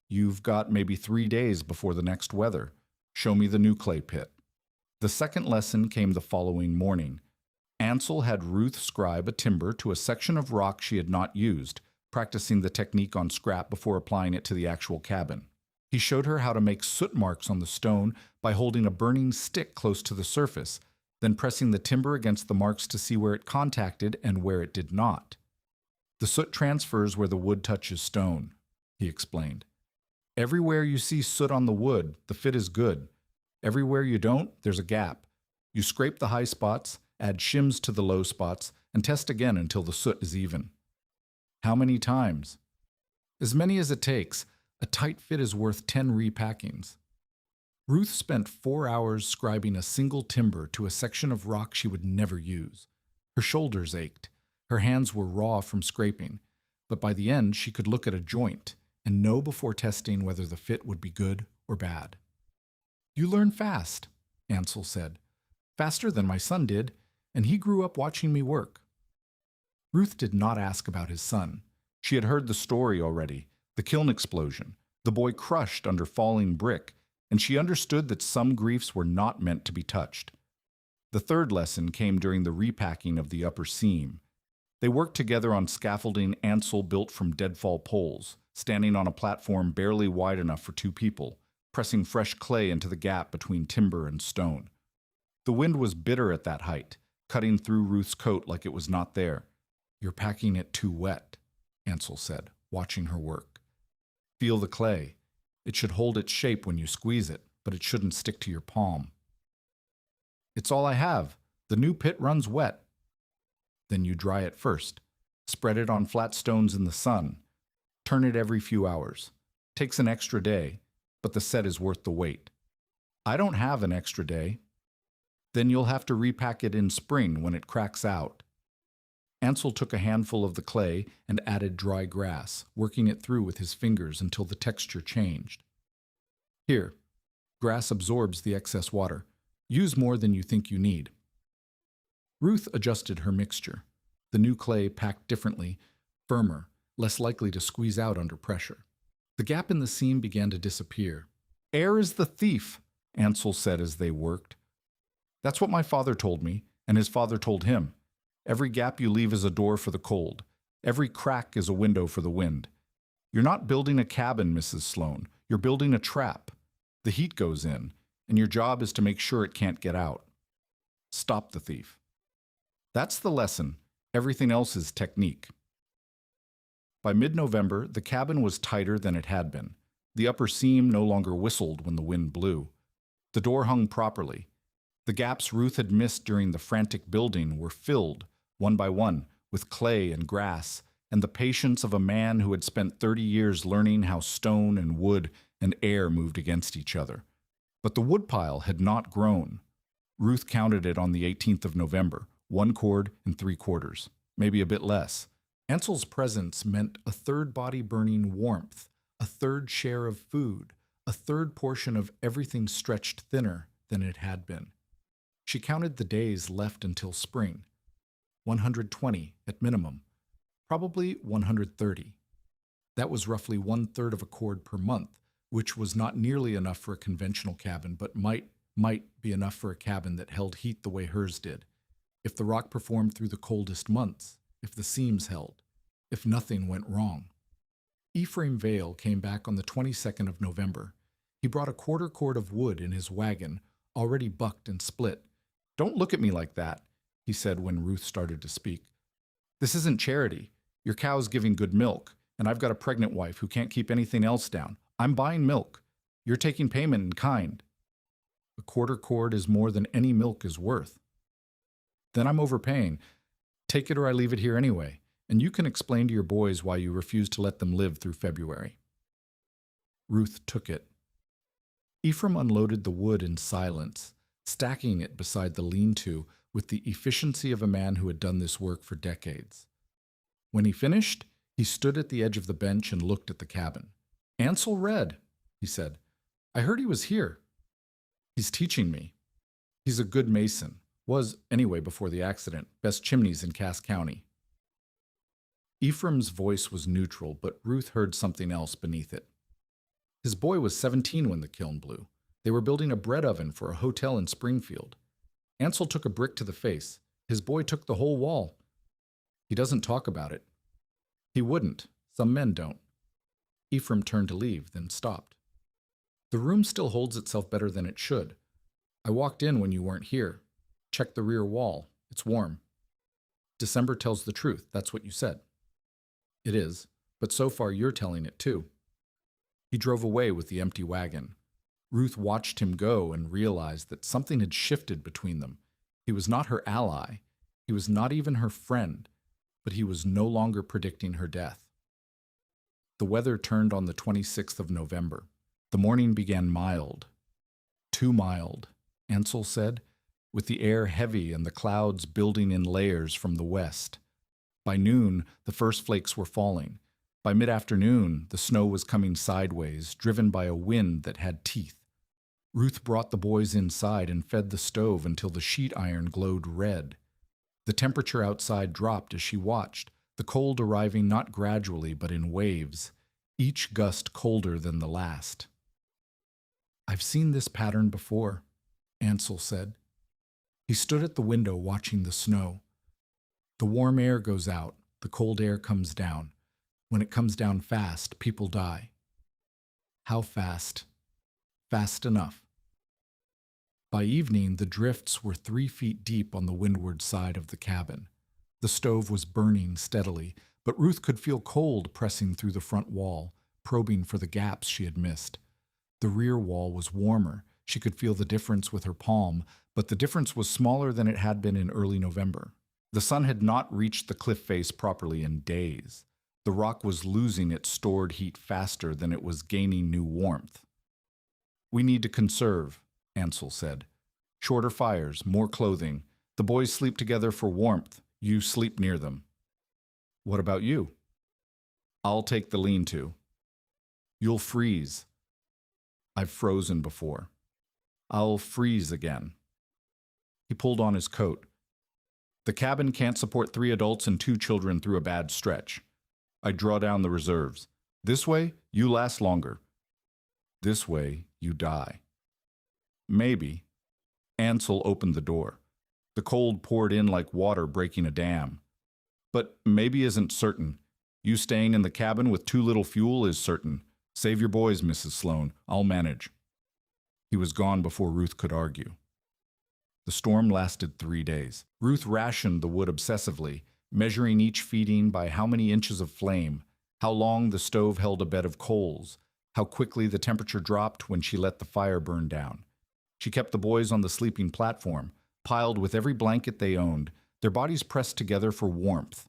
You've got maybe 3 days before the next weather. Show me the new clay pit. The second lesson came the following morning. Ansel had Ruth scribe a timber to a section of rock she had not used, practicing the technique on scrap before applying it to the actual cabin. He showed her how to make soot marks on the stone by holding a burning stick close to the surface, then pressing the timber against the marks to see where it contacted and where it did not. The soot transfers where the wood touches stone, he explained. Everywhere you see soot on the wood, the fit is good. Everywhere you don't, there's a gap. You scrape the high spots, add shims to the low spots, and test again until the soot is even. How many times? As many as it takes. A tight fit is worth 10 repackings. Ruth spent 4 hours scribing a single timber to a section of rock she would never use. Her shoulders ached. Her hands were raw from scraping, but by the end she could look at a joint and know before testing whether the fit would be good or bad. "You learn fast," Ansel said. "Faster than my son did, and he grew up watching me work." Ruth did not ask about his son. She had heard the story already, the kiln explosion, the boy crushed under falling brick, and she understood that some griefs were not meant to be touched. The third lesson came during the repacking of the upper seam. They worked together on scaffolding Ansel built from deadfall poles, standing on a platform barely wide enough for 2 people, pressing fresh clay into the gap between timber and stone. The wind was bitter at that height, cutting through Ruth's coat like it was not there. "You're packing it too wet," Ansel said, watching her work. "Feel the clay. It should hold its shape when you squeeze it, but it shouldn't stick to your palm." "It's all I have. The new pit runs wet." "Then you dry it first. Spread it on flat stones in the sun. Turn it every few hours. Takes an extra day, but the set is worth the wait." "I don't have an extra day." "Then you'll have to repack it in spring when it cracks out." Ansel took a handful of the clay and added dry grass, working it through with his fingers until the texture changed. "Here, grass absorbs the excess water. Use more than you think you need." Ruth adjusted her mixture. The new clay packed differently, firmer, less likely to squeeze out under pressure. The gap in the seam began to disappear. "Air is the thief," Ansel said as they worked. "That's what my father told me, and his father told him. Every gap you leave is a door for the cold. Every crack is a window for the wind. You're not building a cabin, Mrs. Sloane. You're building a trap. The heat goes in, and your job is to make sure it can't get out. Stop the thief." That's the lesson. Everything else is technique. By mid-November, the cabin was tighter than it had been. The upper seam no longer whistled when the wind blew. The door hung properly. The gaps Ruth had missed during the frantic building were filled, one by one, with clay and grass, and the patience of a man who had spent 30 years learning how stone and wood and air moved against each other. But the woodpile had not grown. Ruth counted it on the 18th of November, 1 cord and 3/4, maybe a bit less. Ansel's presence meant a third body burning warmth, a third share of food, a third portion of everything stretched thinner than it had been. She counted the days left until spring. 120 at minimum, probably 130. That was roughly 1/3 of a cord per month, which was not nearly enough for a conventional cabin, but might be enough for a cabin that held heat the way hers did. If the rock performed through the coldest months, if the seams held, if nothing went wrong. Ephraim Vale came back on the 22nd of November. He brought a 1/4 cord of wood in his wagon, already bucked and split. "Don't look at me like that," he said when Ruth started to speak. "This isn't charity. Your cow's giving good milk, and I've got a pregnant wife who can't keep anything else down. I'm buying milk. You're taking payment in kind. A 1/4 cord is more than any milk is worth." "Then I'm overpaying. Take it or I leave it here anyway, and you can explain to your boys why you refuse to let them live through February." Ruth took it. Ephraim unloaded the wood in silence, stacking it beside the lean-to with the efficiency of a man who had done this work for decades. When he finished, he stood at the edge of the bench and looked at the cabin. "Ansel read," he said. "I heard he was here. He's teaching me. He's a good mason. Was, anyway, before the accident. Best chimneys in Cass County." Ephraim's voice was neutral, but Ruth heard something else beneath it. His boy was 17 when the kiln blew. They were building a bread oven for a hotel in Springfield. Ansel took a brick to the face. His boy took the whole wall. He doesn't talk about it. He wouldn't. Some men don't. Ephraim turned to leave, then stopped. "The room still holds itself better than it should. I walked in when you weren't here. Check the rear wall. It's warm. December tells the truth. That's what you said. It is, but so far you're telling it too. He drove away with the empty wagon. Ruth watched him go and realized that something had shifted between them. He was not her ally. He was not even her friend, but he was no longer predicting her death. The weather turned on the 26th of November. The morning began mild. Too mild, Ansel said, with the air heavy and the clouds building in layers from the west. By noon, the first flakes were falling. By mid-afternoon, the snow was coming sideways, driven by a wind that had teeth. Ruth brought the boys inside and fed the stove until the sheet iron glowed red. The temperature outside dropped as she watched, the cold arriving not gradually but in waves, each gust colder than the last. "I've seen this pattern before," Ansel said. He stood at the window watching the snow. The warm air goes out, the cold air comes down. When it comes down fast, people die. How fast? Fast enough. By evening, the drifts were 3 feet deep on the windward side of the cabin. The stove was burning steadily, but Ruth could feel cold pressing through the front wall, probing for the gaps she had missed. The rear wall was warmer. She could feel the difference with her palm, but the difference was smaller than it had been in early November. The sun had not reached the cliff face properly in days. The rock was losing its stored heat faster than it was gaining new warmth. "We need to conserve," Ansel said. "Shorter fires, more clothing. The boys sleep together for warmth. You sleep near them." "What about you?" "I'll take the lean-to." "You'll freeze." "I've frozen before." "I'll freeze again." He pulled on his coat. "The cabin can't support 3 adults and 2 children through a bad stretch. I draw down the reserves. This way, you last longer. This way, you die." "Maybe." Ansel opened the door. The cold poured in like water breaking a dam. "But maybe isn't certain. You staying in the cabin with too little fuel is certain. Save your boys, Mrs. Sloane. I'll manage." He was gone before Ruth could argue. The storm lasted 3 days. Ruth rationed the wood obsessively, measuring each feeding by how many inches of flame, how long the stove held a bed of coals, how quickly the temperature dropped when she let the fire burn down. She kept the boys on the sleeping platform, piled with every blanket they owned, their bodies pressed together for warmth.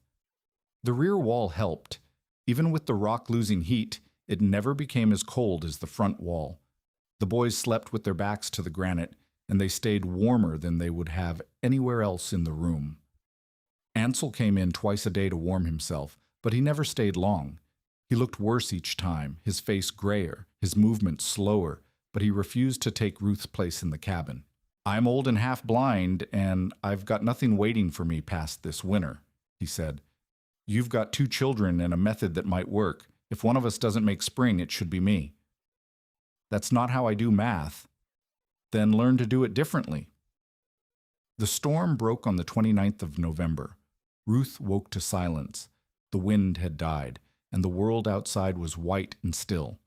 The rear wall helped. Even with the rock losing heat, it never became as cold as the front wall. The boys slept with their backs to the granite, and they stayed warmer than they would have anywhere else in the room. Ansel came in twice a day to warm himself, but he never stayed long. He looked worse each time, his face grayer, his movements slower, but he refused to take Ruth's place in the cabin. "I'm old and half blind, and I've got nothing waiting for me past this winter," he said. "You've got 2 children and a method that might work. If one of us doesn't make spring, it should be me." "That's not how I do math." "Then learn to do it differently." The storm broke on the 29th of November. Ruth woke to silence. The wind had died, and the world outside was white and still.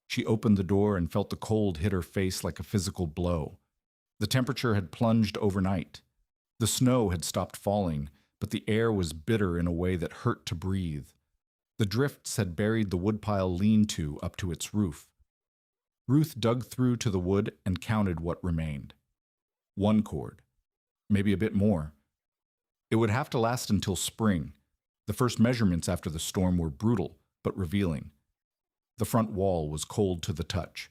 She opened the door and felt the cold hit her face like a physical blow. The temperature had plunged overnight. The snow had stopped falling, but the air was bitter in a way that hurt to breathe. The drifts had buried the woodpile lean-to up to its roof. Ruth dug through to the wood and counted what remained. 1 cord. Maybe a bit more. It would have to last until spring. The first measurements after the storm were brutal, but revealing. The front wall was cold to the touch.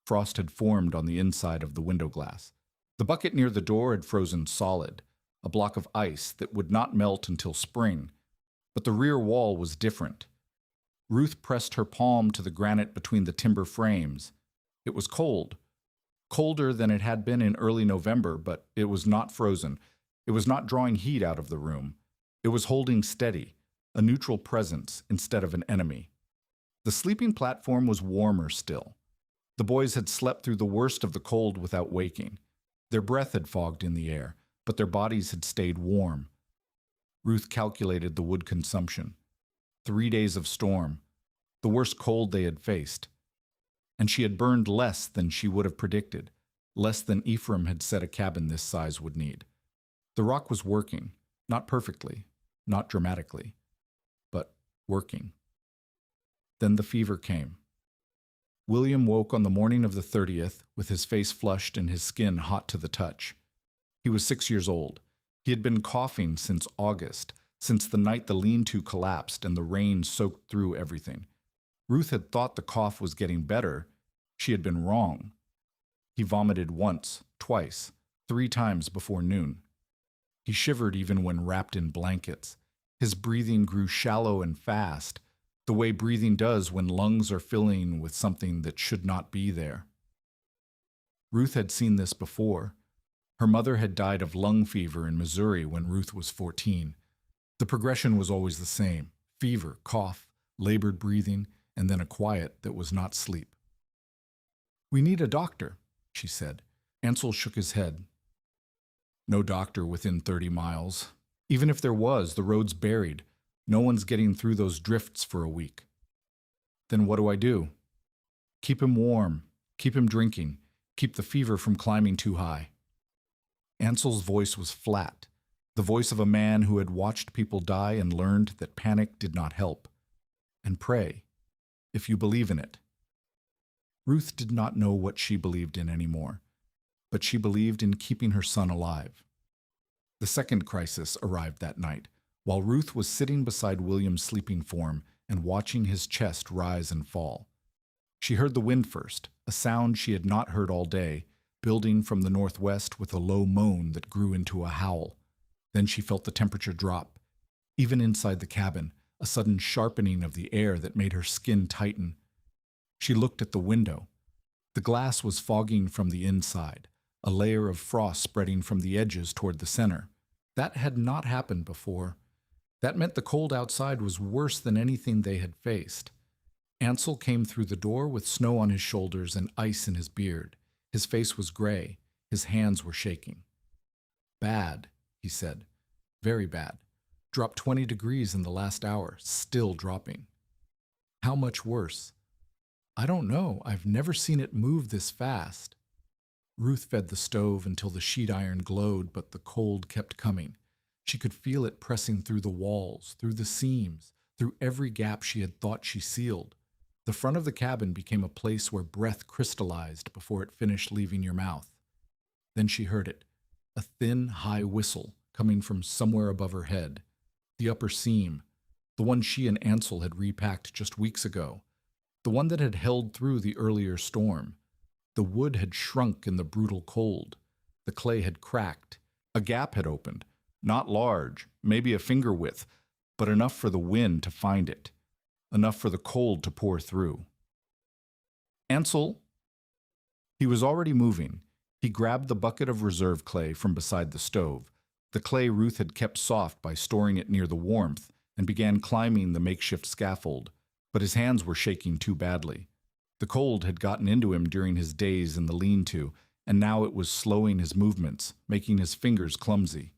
Frost had formed on the inside of the window glass. The bucket near the door had frozen solid, a block of ice that would not melt until spring. But the rear wall was different. Ruth pressed her palm to the granite between the timber frames. It was cold. Colder than it had been in early November, but it was not frozen. It was not drawing heat out of the room. It was holding steady, a neutral presence instead of an enemy. The sleeping platform was warmer still. The boys had slept through the worst of the cold without waking. Their breath had fogged in the air, but their bodies had stayed warm. Ruth calculated the wood consumption. 3 days of storm, the worst cold they had faced. And she had burned less than she would have predicted, less than Ephraim had said a cabin this size would need. The rock was working, not perfectly, not dramatically, but working. Then the fever came. William woke on the morning of the 30th with his face flushed and his skin hot to the touch. He was 6 years old. He had been coughing since August, since the night the lean-to collapsed and the rain soaked through everything. Ruth had thought the cough was getting better. She had been wrong. He vomited once, twice, 3 times before noon. He shivered even when wrapped in blankets. His breathing grew shallow and fast, the way breathing does when lungs are filling with something that should not be there. Ruth had seen this before. Her mother had died of lung fever in Missouri when Ruth was 14. The progression was always the same: fever, cough, labored breathing, and then a quiet that was not sleep. "We need a doctor," she said. Ansel shook his head. "No doctor within 30 miles. Even if there was, the road's buried. No one's getting through those drifts for a week." "Then what do I do?" "Keep him warm. Keep him drinking. Keep the fever from climbing too high." Ansel's voice was flat, the voice of a man who had watched people die and learned that panic did not help. "And pray, if you believe in it." Ruth did not know what she believed in anymore, but she believed in keeping her son alive. The second crisis arrived that night, while Ruth was sitting beside William's sleeping form and watching his chest rise and fall. She heard the wind first, a sound she had not heard all day, building from the northwest with a low moan that grew into a howl. Then she felt the temperature drop. Even inside the cabin, a sudden sharpening of the air that made her skin tighten. She looked at the window. The glass was fogging from the inside, a layer of frost spreading from the edges toward the center. That had not happened before. That meant the cold outside was worse than anything they had faced. Ansel came through the door with snow on his shoulders and ice in his beard. His face was gray. His hands were shaking. "Bad," he said. "Very bad. Dropped 20 degrees in the last hour, still dropping." "How much worse?" "I don't know. I've never seen it move this fast." Ruth fed the stove until the sheet iron glowed, but the cold kept coming. She could feel it pressing through the walls, through the seams, through every gap she had thought she sealed. The front of the cabin became a place where breath crystallized before it finished leaving your mouth. Then she heard it, a thin, high whistle coming from somewhere above her head. The upper seam, the one she and Ansel had repacked just weeks ago, the one that had held through the earlier storm. The wood had shrunk in the brutal cold. The clay had cracked. A gap had opened, not large, maybe a finger width, but enough for the wind to find it, enough for the cold to pour through. "Ansel!" He was already moving. He grabbed the bucket of reserve clay from beside the stove, the clay Ruth had kept soft by storing it near the warmth, and began climbing the makeshift scaffold, but his hands were shaking too badly. The cold had gotten into him during his days in the lean-to, and now it was slowing his movements, making his fingers clumsy.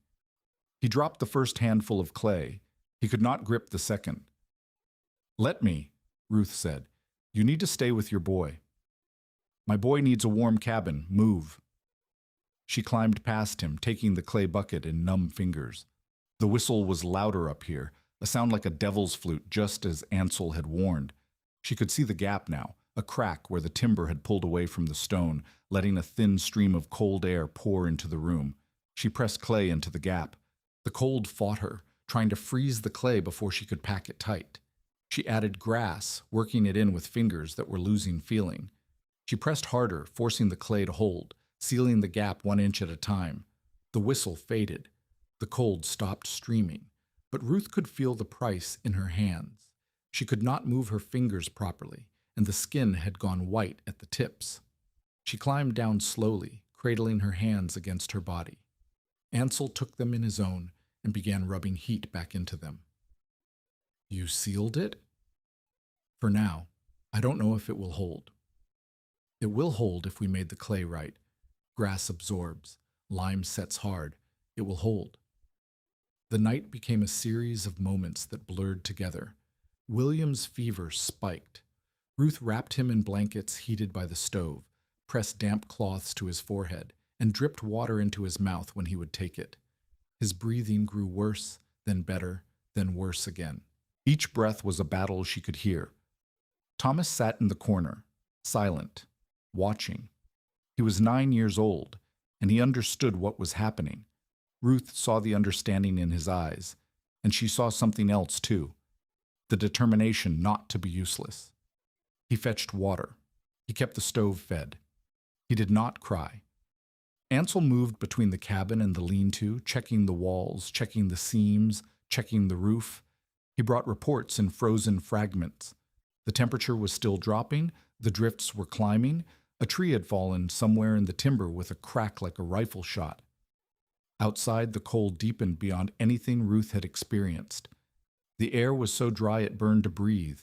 He dropped the first handful of clay. He could not grip the second. "Let me," Ruth said. "You need to stay with your boy." "My boy needs a warm cabin. Move." She climbed past him, taking the clay bucket in numb fingers. The whistle was louder up here, a sound like a devil's flute, just as Ansel had warned. She could see the gap now, a crack where the timber had pulled away from the stone, letting a thin stream of cold air pour into the room. She pressed clay into the gap. The cold fought her, trying to freeze the clay before she could pack it tight. She added grass, working it in with fingers that were losing feeling. She pressed harder, forcing the clay to hold, sealing the gap 1 inch at a time. The whistle faded. The cold stopped streaming, but Ruth could feel the price in her hands. She could not move her fingers properly, and the skin had gone white at the tips. She climbed down slowly, cradling her hands against her body. Ansel took them in his own and began rubbing heat back into them. "You sealed it?" "For now. I don't know if it will hold." "It will hold if we made the clay right. Grass absorbs. Lime sets hard. It will hold." The night became a series of moments that blurred together. William's fever spiked. Ruth wrapped him in blankets heated by the stove, pressed damp cloths to his forehead, and dripped water into his mouth when he would take it. His breathing grew worse, then better, then worse again. Each breath was a battle she could hear. Thomas sat in the corner, silent, watching. He was 9 years old, and he understood what was happening. Ruth saw the understanding in his eyes, and she saw something else too, the determination not to be useless. He fetched water. He kept the stove fed. He did not cry. Ansel moved between the cabin and the lean-to, checking the walls, checking the seams, checking the roof. He brought reports in frozen fragments. The temperature was still dropping, the drifts were climbing, a tree had fallen somewhere in the timber with a crack like a rifle shot. Outside, the cold deepened beyond anything Ruth had experienced. The air was so dry it burned to breathe.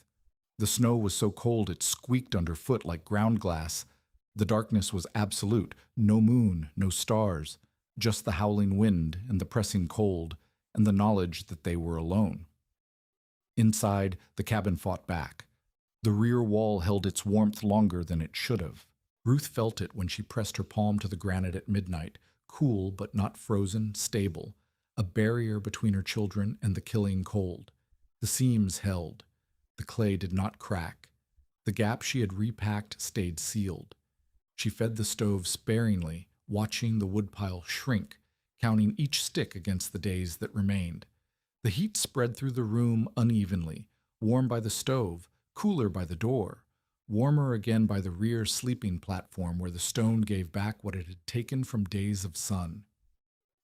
The snow was so cold it squeaked underfoot like ground glass. The darkness was absolute, no moon, no stars, just the howling wind and the pressing cold, and the knowledge that they were alone. Inside, the cabin fought back. The rear wall held its warmth longer than it should have. Ruth felt it when she pressed her palm to the granite at midnight, cool but not frozen, stable, a barrier between her children and the killing cold. The seams held. The clay did not crack. The gap she had repacked stayed sealed. She fed the stove sparingly, watching the woodpile shrink, counting each stick against the days that remained. The heat spread through the room unevenly, warm by the stove, cooler by the door, warmer again by the rear sleeping platform where the stone gave back what it had taken from days of sun.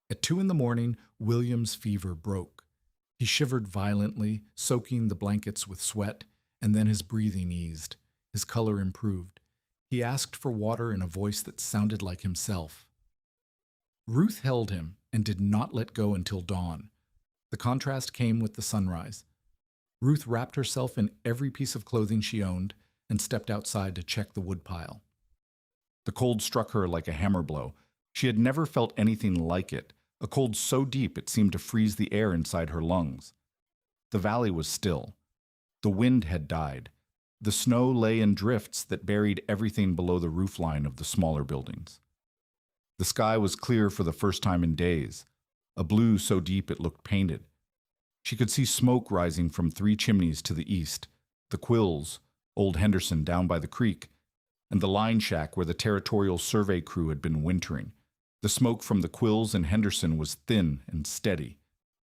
At 2 a.m, William's fever broke. He shivered violently, soaking the blankets with sweat, and then his breathing eased. His color improved. He asked for water in a voice that sounded like himself. Ruth held him and did not let go until dawn. The contrast came with the sunrise. Ruth wrapped herself in every piece of clothing she owned and stepped outside to check the woodpile. The cold struck her like a hammer blow. She had never felt anything like it, a cold so deep it seemed to freeze the air inside her lungs. The valley was still. The wind had died. The snow lay in drifts that buried everything below the roofline of the smaller buildings. The sky was clear for the first time in days, a blue so deep it looked painted. She could see smoke rising from 3 chimneys to the east, the Quills, old Henderson down by the creek, and the line shack where the territorial survey crew had been wintering. The smoke from the Quills and Henderson was thin and steady.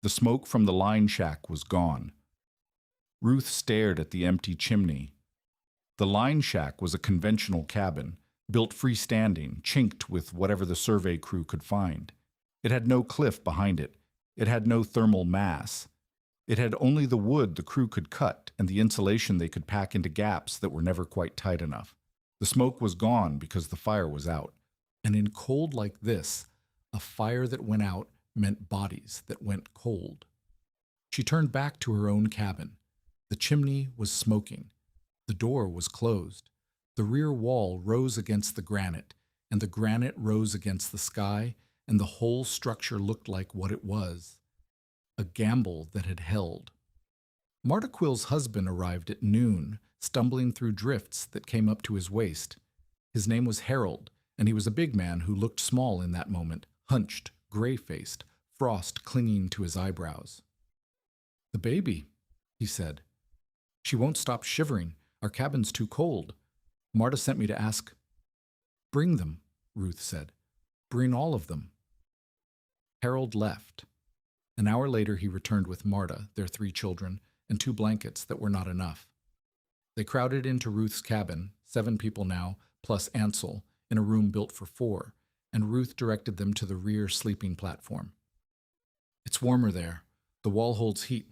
The smoke from the line shack was gone. Ruth stared at the empty chimney. The line shack was a conventional cabin, built freestanding, chinked with whatever the survey crew could find. It had no cliff behind it. It had no thermal mass. It had only the wood the crew could cut and the insulation they could pack into gaps that were never quite tight enough. The smoke was gone because the fire was out. And in cold like this, a fire that went out meant bodies that went cold. She turned back to her own cabin. The chimney was smoking. The door was closed. The rear wall rose against the granite, and the granite rose against the sky, and the whole structure looked like what it was, a gamble that had held. Marta Quill's husband arrived at noon, stumbling through drifts that came up to his waist. His name was Harold, and he was a big man who looked small in that moment, hunched, gray-faced, frost clinging to his eyebrows. "The baby," he said. "She won't stop shivering. Our cabin's too cold. Marta sent me to ask." "Bring them," Ruth said. "Bring all of them." Harold left. An hour later he returned with Marta, their 3 children, and 2 blankets that were not enough. They crowded into Ruth's cabin, 7 people now, plus Ansel, in a room built for 4, and Ruth directed them to the rear sleeping platform. "It's warmer there. The wall holds heat."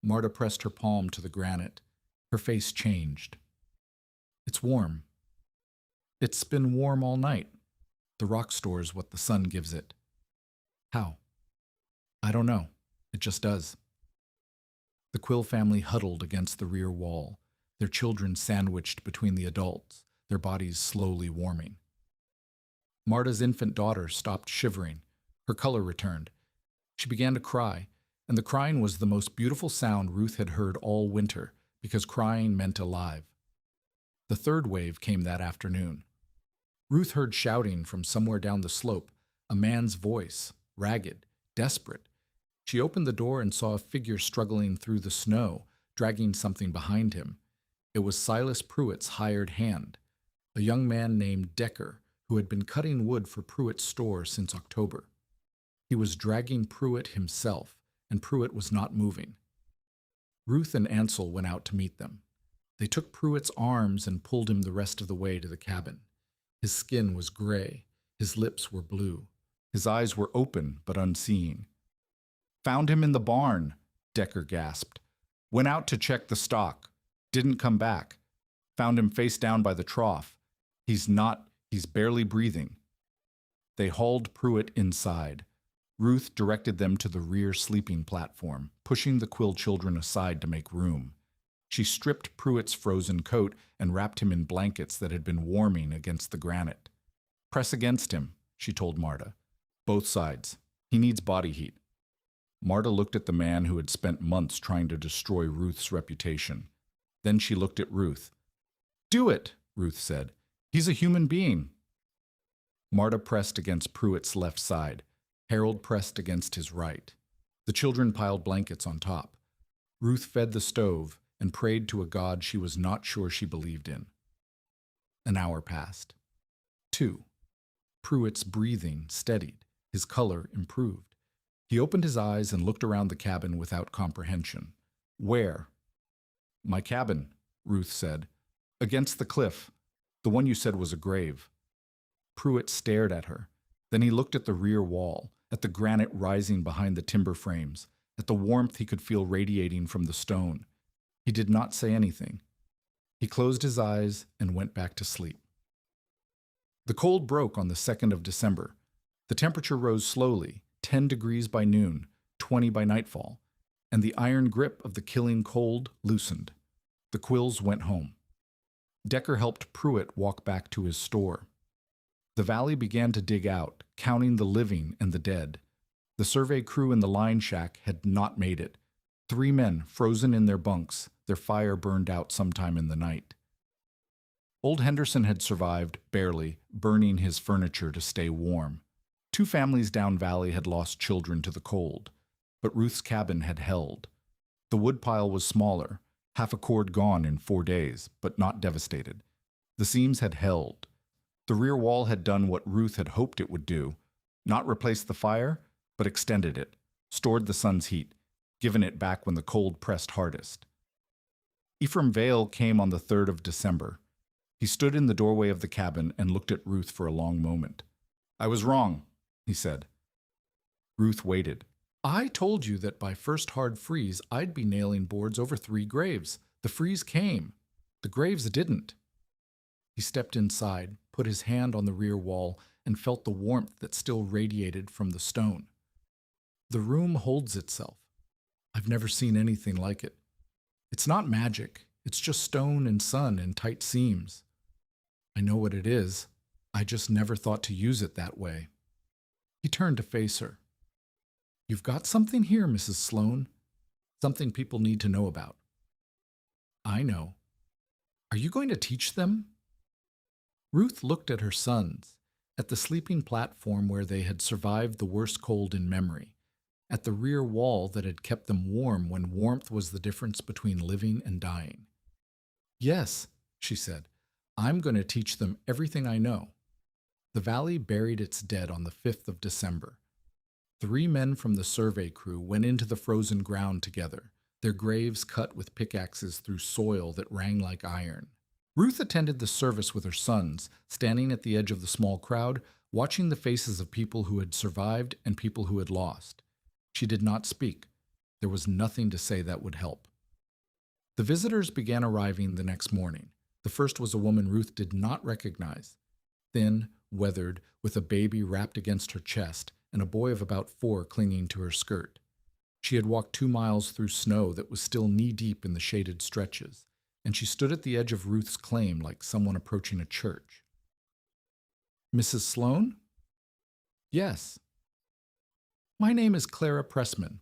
Marta pressed her palm to the granite. Her face changed. "It's warm. It's been warm all night. The rock stores what the sun gives it." "How?" "I don't know. It just does." The Quill family huddled against the rear wall, their children sandwiched between the adults, their bodies slowly warming. Marta's infant daughter stopped shivering. Her color returned. She began to cry, and the crying was the most beautiful sound Ruth had heard all winter, because crying meant alive. The 3rd wave came that afternoon. Ruth heard shouting from somewhere down the slope, a man's voice, ragged, desperate. She opened the door and saw a figure struggling through the snow, dragging something behind him. It was Silas Pruitt's hired hand, a young man named Decker, who had been cutting wood for Pruitt's store since October. He was dragging Pruitt himself, and Pruitt was not moving. Ruth and Ansel went out to meet them. They took Pruitt's arms and pulled him the rest of the way to the cabin. His skin was gray. His lips were blue. His eyes were open but unseeing. "Found him in the barn," Decker gasped. "Went out to check the stock. Didn't come back. Found him face down by the trough. He's barely breathing." They hauled Pruitt inside. Ruth directed them to the rear sleeping platform, pushing the Quill children aside to make room. She stripped Pruitt's frozen coat and wrapped him in blankets that had been warming against the granite. "Press against him," she told Marta. "Both sides. He needs body heat." Marta looked at the man who had spent months trying to destroy Ruth's reputation. Then she looked at Ruth. "Do it," Ruth said. "He's a human being." Marta pressed against Pruitt's left side. Harold pressed against his right. The children piled blankets on top. Ruth fed the stove and prayed to a God she was not sure she believed in. An hour passed. 2. Pruitt's breathing steadied. His color improved. He opened his eyes and looked around the cabin without comprehension. "Where?" "My cabin," Ruth said. "Against the cliff. The one you said was a grave." Pruitt stared at her. Then he looked at the rear wall, at the granite rising behind the timber frames, at the warmth he could feel radiating from the stone. He did not say anything. He closed his eyes and went back to sleep. The cold broke on the 2nd of December. The temperature rose slowly, 10 degrees by noon, 20 by nightfall, and the iron grip of the killing cold loosened. The Quills went home. Decker helped Pruitt walk back to his store. The valley began to dig out, counting the living and the dead. The survey crew in the line shack had not made it. 3 men frozen in their bunks, their fire burned out sometime in the night. Old Henderson had survived, barely, burning his furniture to stay warm. 2 families down valley had lost children to the cold, but Ruth's cabin had held. The woodpile was smaller, half a cord gone in 4 days, but not devastated. The seams had held. The rear wall had done what Ruth had hoped it would do, not replaced the fire, but extended it, stored the sun's heat, given it back when the cold pressed hardest. Ephraim Vale came on the 3rd of December. He stood in the doorway of the cabin and looked at Ruth for a long moment. "I was wrong," he said. Ruth waited. "I told you that by first hard freeze I'd be nailing boards over 3 graves. The freeze came. The graves didn't." He stepped inside, put his hand on the rear wall, and felt the warmth that still radiated from the stone. "The room holds itself. I've never seen anything like it. It's not magic. It's just stone and sun and tight seams. I know what it is. I just never thought to use it that way." He turned to face her. "You've got something here, Mrs. Sloane. Something people need to know about." "I know. Are you going to teach them?" Ruth looked at her sons, at the sleeping platform where they had survived the worst cold in memory, at the rear wall that had kept them warm when warmth was the difference between living and dying. "Yes," she said, "I'm going to teach them everything I know." The valley buried its dead on the 5th of December. 3 men from the survey crew went into the frozen ground together, their graves cut with pickaxes through soil that rang like iron. Ruth attended the service with her sons, standing at the edge of the small crowd, watching the faces of people who had survived and people who had lost. She did not speak. There was nothing to say that would help. The visitors began arriving the next morning. The first was a woman Ruth did not recognize. Thin, weathered, with a baby wrapped against her chest and a boy of about 4 clinging to her skirt. She had walked 2 miles through snow that was still knee-deep in the shaded stretches, and she stood at the edge of Ruth's claim like someone approaching a church. "Mrs. Sloane?" "Yes." "My name is Clara Pressman.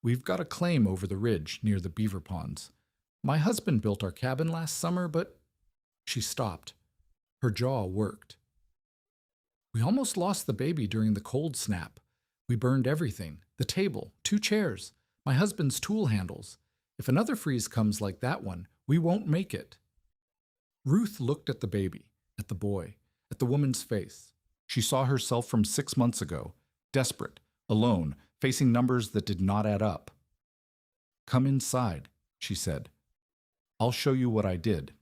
We've got a claim over the ridge near the beaver ponds. My husband built our cabin last summer, but—" She stopped. Her jaw worked. "We almost lost the baby during the cold snap. We burned everything. The table, 2 chairs, my husband's tool handles. If another freeze comes like that one, we won't make it. Ruth looked at the baby, at the boy, at the woman's face. She saw herself from 6 months ago, desperate, alone, facing numbers that did not add up. "Come inside," she said. "I'll show you what I did."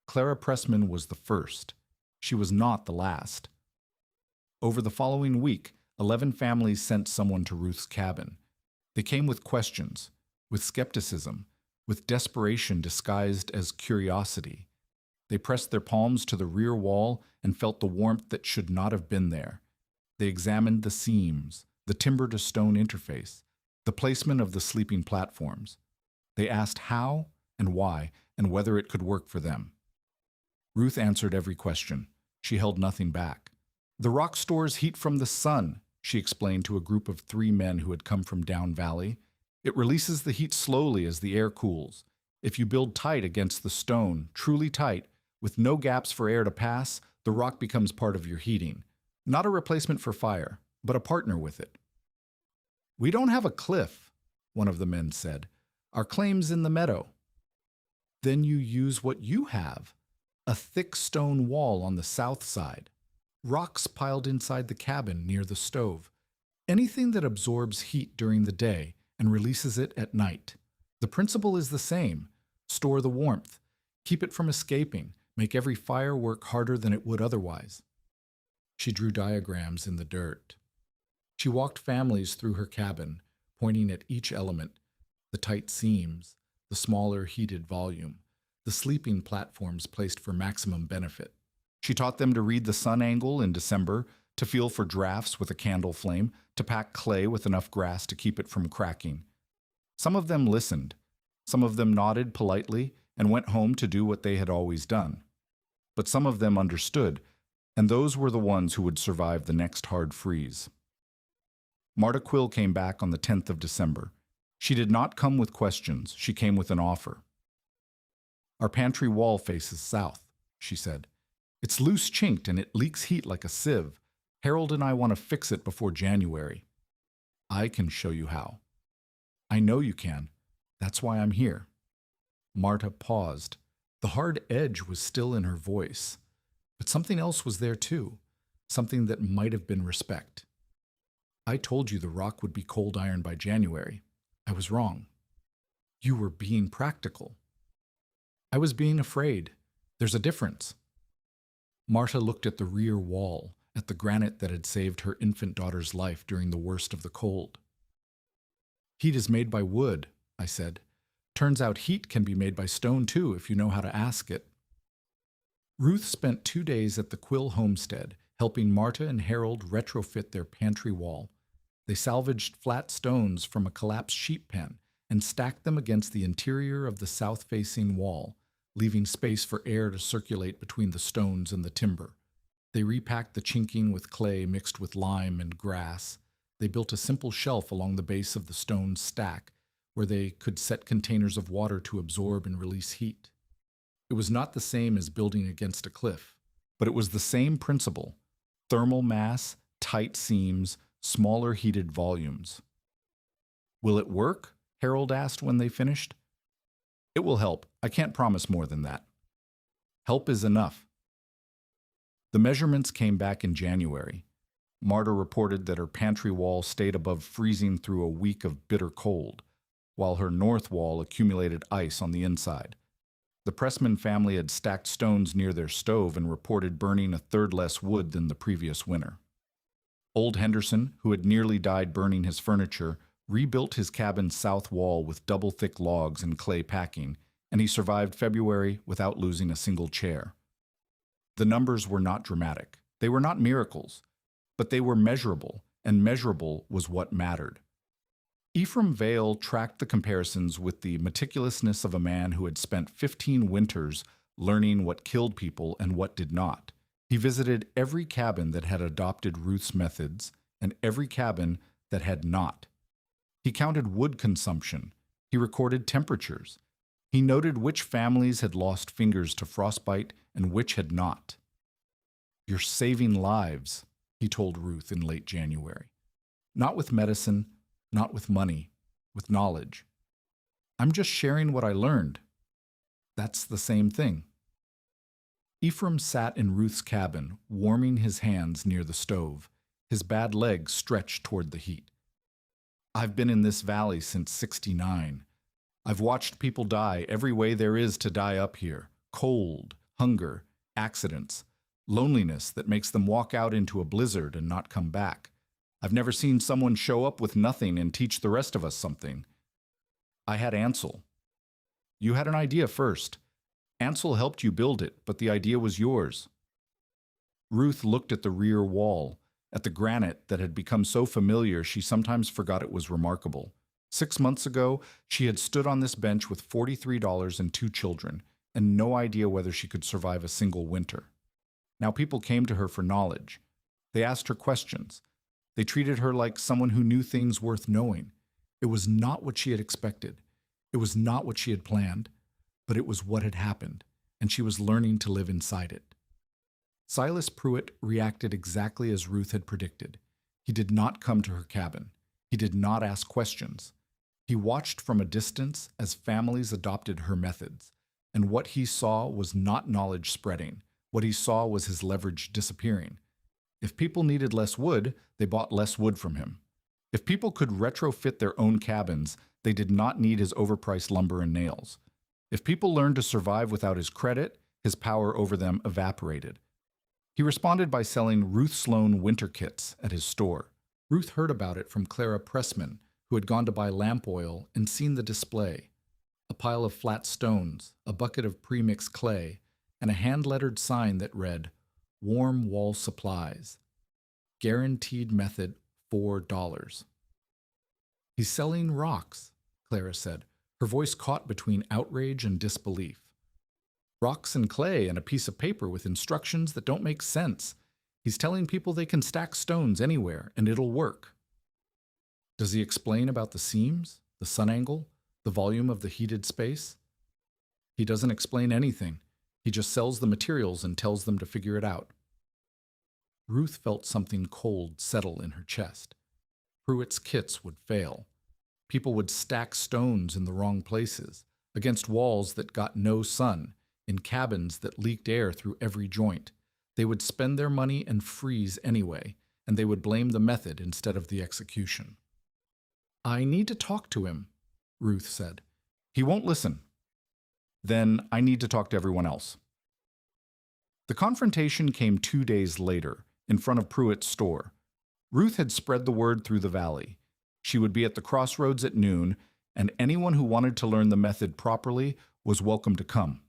Clara Pressman was the first. She was not the last. Over the following week, 11 families sent someone to Ruth's cabin. They came with questions, with skepticism, with desperation disguised as curiosity. They pressed their palms to the rear wall and felt the warmth that should not have been there. They examined the seams, the timber-to-stone interface, the placement of the sleeping platforms. They asked how and why and whether it could work for them. Ruth answered every question. She held nothing back. "The rock stores heat from the sun," she explained to a group of 3 men who had come from Down Valley. "It releases the heat slowly as the air cools. If you build tight against the stone, truly tight, with no gaps for air to pass, the rock becomes part of your heating. Not a replacement for fire, but a partner with it." "We don't have a cliff," one of the men said. "Our claim's in the meadow." "Then you use what you have, a thick stone wall on the south side, rocks piled inside the cabin near the stove, anything that absorbs heat during the day and releases it at night. The principle is the same. Store the warmth, keep it from escaping, make every fire work harder than it would otherwise." She drew diagrams in the dirt. She walked families through her cabin, pointing at each element, the tight seams, the smaller heated volume, the sleeping platforms placed for maximum benefit. She taught them to read the sun angle in December, to feel for drafts with a candle flame, to pack clay with enough grass to keep it from cracking. Some of them listened. Some of them nodded politely and went home to do what they had always done. But some of them understood, and those were the ones who would survive the next hard freeze. Marta Quill came back on the 10th of December. She did not come with questions. She came with an offer. "Our pantry wall faces south," she said. "It's loose chinked and it leaks heat like a sieve. Harold and I want to fix it before January. I can show you how." "I know you can. That's why I'm here." Marta paused. The hard edge was still in her voice. But something else was there too, something that might have been respect. "I told you the rock would be cold iron by January. I was wrong. You were being practical." "I was being afraid. There's a difference." Marta looked at the rear wall, at the granite that had saved her infant daughter's life during the worst of the cold. "Heat is made by wood," I said. "Turns out heat can be made by stone too if you know how to ask it." Ruth spent 2 days at the Quill homestead, helping Marta and Harold retrofit their pantry wall. They salvaged flat stones from a collapsed sheep pen and stacked them against the interior of the south-facing wall, leaving space for air to circulate between the stones and the timber. They repacked the chinking with clay mixed with lime and grass. They built a simple shelf along the base of the stone stack, where they could set containers of water to absorb and release heat. It was not the same as building against a cliff, but it was the same principle: thermal mass, tight seams, smaller heated volumes. "Will it work?" Harold asked when they finished. "It will help. I can't promise more than that." "Help is enough." The measurements came back in January. Marta reported that her pantry wall stayed above freezing through a week of bitter cold, while her north wall accumulated ice on the inside. The Pressman family had stacked stones near their stove and reported burning a third less wood than the previous winter. Old Henderson, who had nearly died burning his furniture, rebuilt his cabin's south wall with double-thick logs and clay packing, and he survived February without losing a single chair. The numbers were not dramatic. They were not miracles, but they were measurable, and measurable was what mattered. Ephraim Vale tracked the comparisons with the meticulousness of a man who had spent 15 winters learning what killed people and what did not. He visited every cabin that had adopted Ruth's methods and every cabin that had not. He counted wood consumption. He recorded temperatures. He noted which families had lost fingers to frostbite and which had not. "You're saving lives," he told Ruth in late January. Not with medicine, not with money, with knowledge. I'm just sharing what I learned. That's the same thing. Ephraim sat in Ruth's cabin, warming his hands near the stove, his bad legs stretched toward the heat. I've been in this valley since '69. I've watched people die every way there is to die up here. Cold, hunger, accidents, loneliness that makes them walk out into a blizzard and not come back. I've never seen someone show up with nothing and teach the rest of us something. I had Ansel. You had an idea first. Ansel helped you build it, but the idea was yours. Ruth looked at the rear wall, at the granite that had become so familiar she sometimes forgot it was remarkable. 6 months ago, she had stood on this bench with $43 and 2 children, and no idea whether she could survive a single winter. Now people came to her for knowledge. They asked her questions. They treated her like someone who knew things worth knowing. It was not what she had expected. It was not what she had planned, but it was what had happened, and she was learning to live inside it. Silas Pruitt reacted exactly as Ruth had predicted. He did not come to her cabin. He did not ask questions. He watched from a distance as families adopted her methods, and what he saw was not knowledge spreading. What he saw was his leverage disappearing. If people needed less wood, they bought less wood from him. If people could retrofit their own cabins, they did not need his overpriced lumber and nails. If people learned to survive without his credit, his power over them evaporated. He responded by selling Ruth Sloan winter kits at his store. Ruth heard about it from Clara Pressman, who had gone to buy lamp oil and seen the display. A pile of flat stones, a bucket of pre-mixed clay, and a hand-lettered sign that read, "Warm Wall Supplies. Guaranteed method, $4. He's selling rocks, Clara said. Her voice caught between outrage and disbelief. Rocks and clay and a piece of paper with instructions that don't make sense. He's telling people they can stack stones anywhere and it'll work. Does he explain about the seams, the sun angle, the volume of the heated space? He doesn't explain anything. He just sells the materials and tells them to figure it out. Ruth felt something cold settle in her chest. Pruitt's kits would fail. People would stack stones in the wrong places, against walls that got no sun, in cabins that leaked air through every joint. They would spend their money and freeze anyway, and they would blame the method instead of the execution. I need to talk to him, Ruth said. He won't listen. Then I need to talk to everyone else. The confrontation came 2 days later, in front of Pruitt's store. Ruth had spread the word through the valley. She would be at the crossroads at noon, and anyone who wanted to learn the method properly was welcome to come.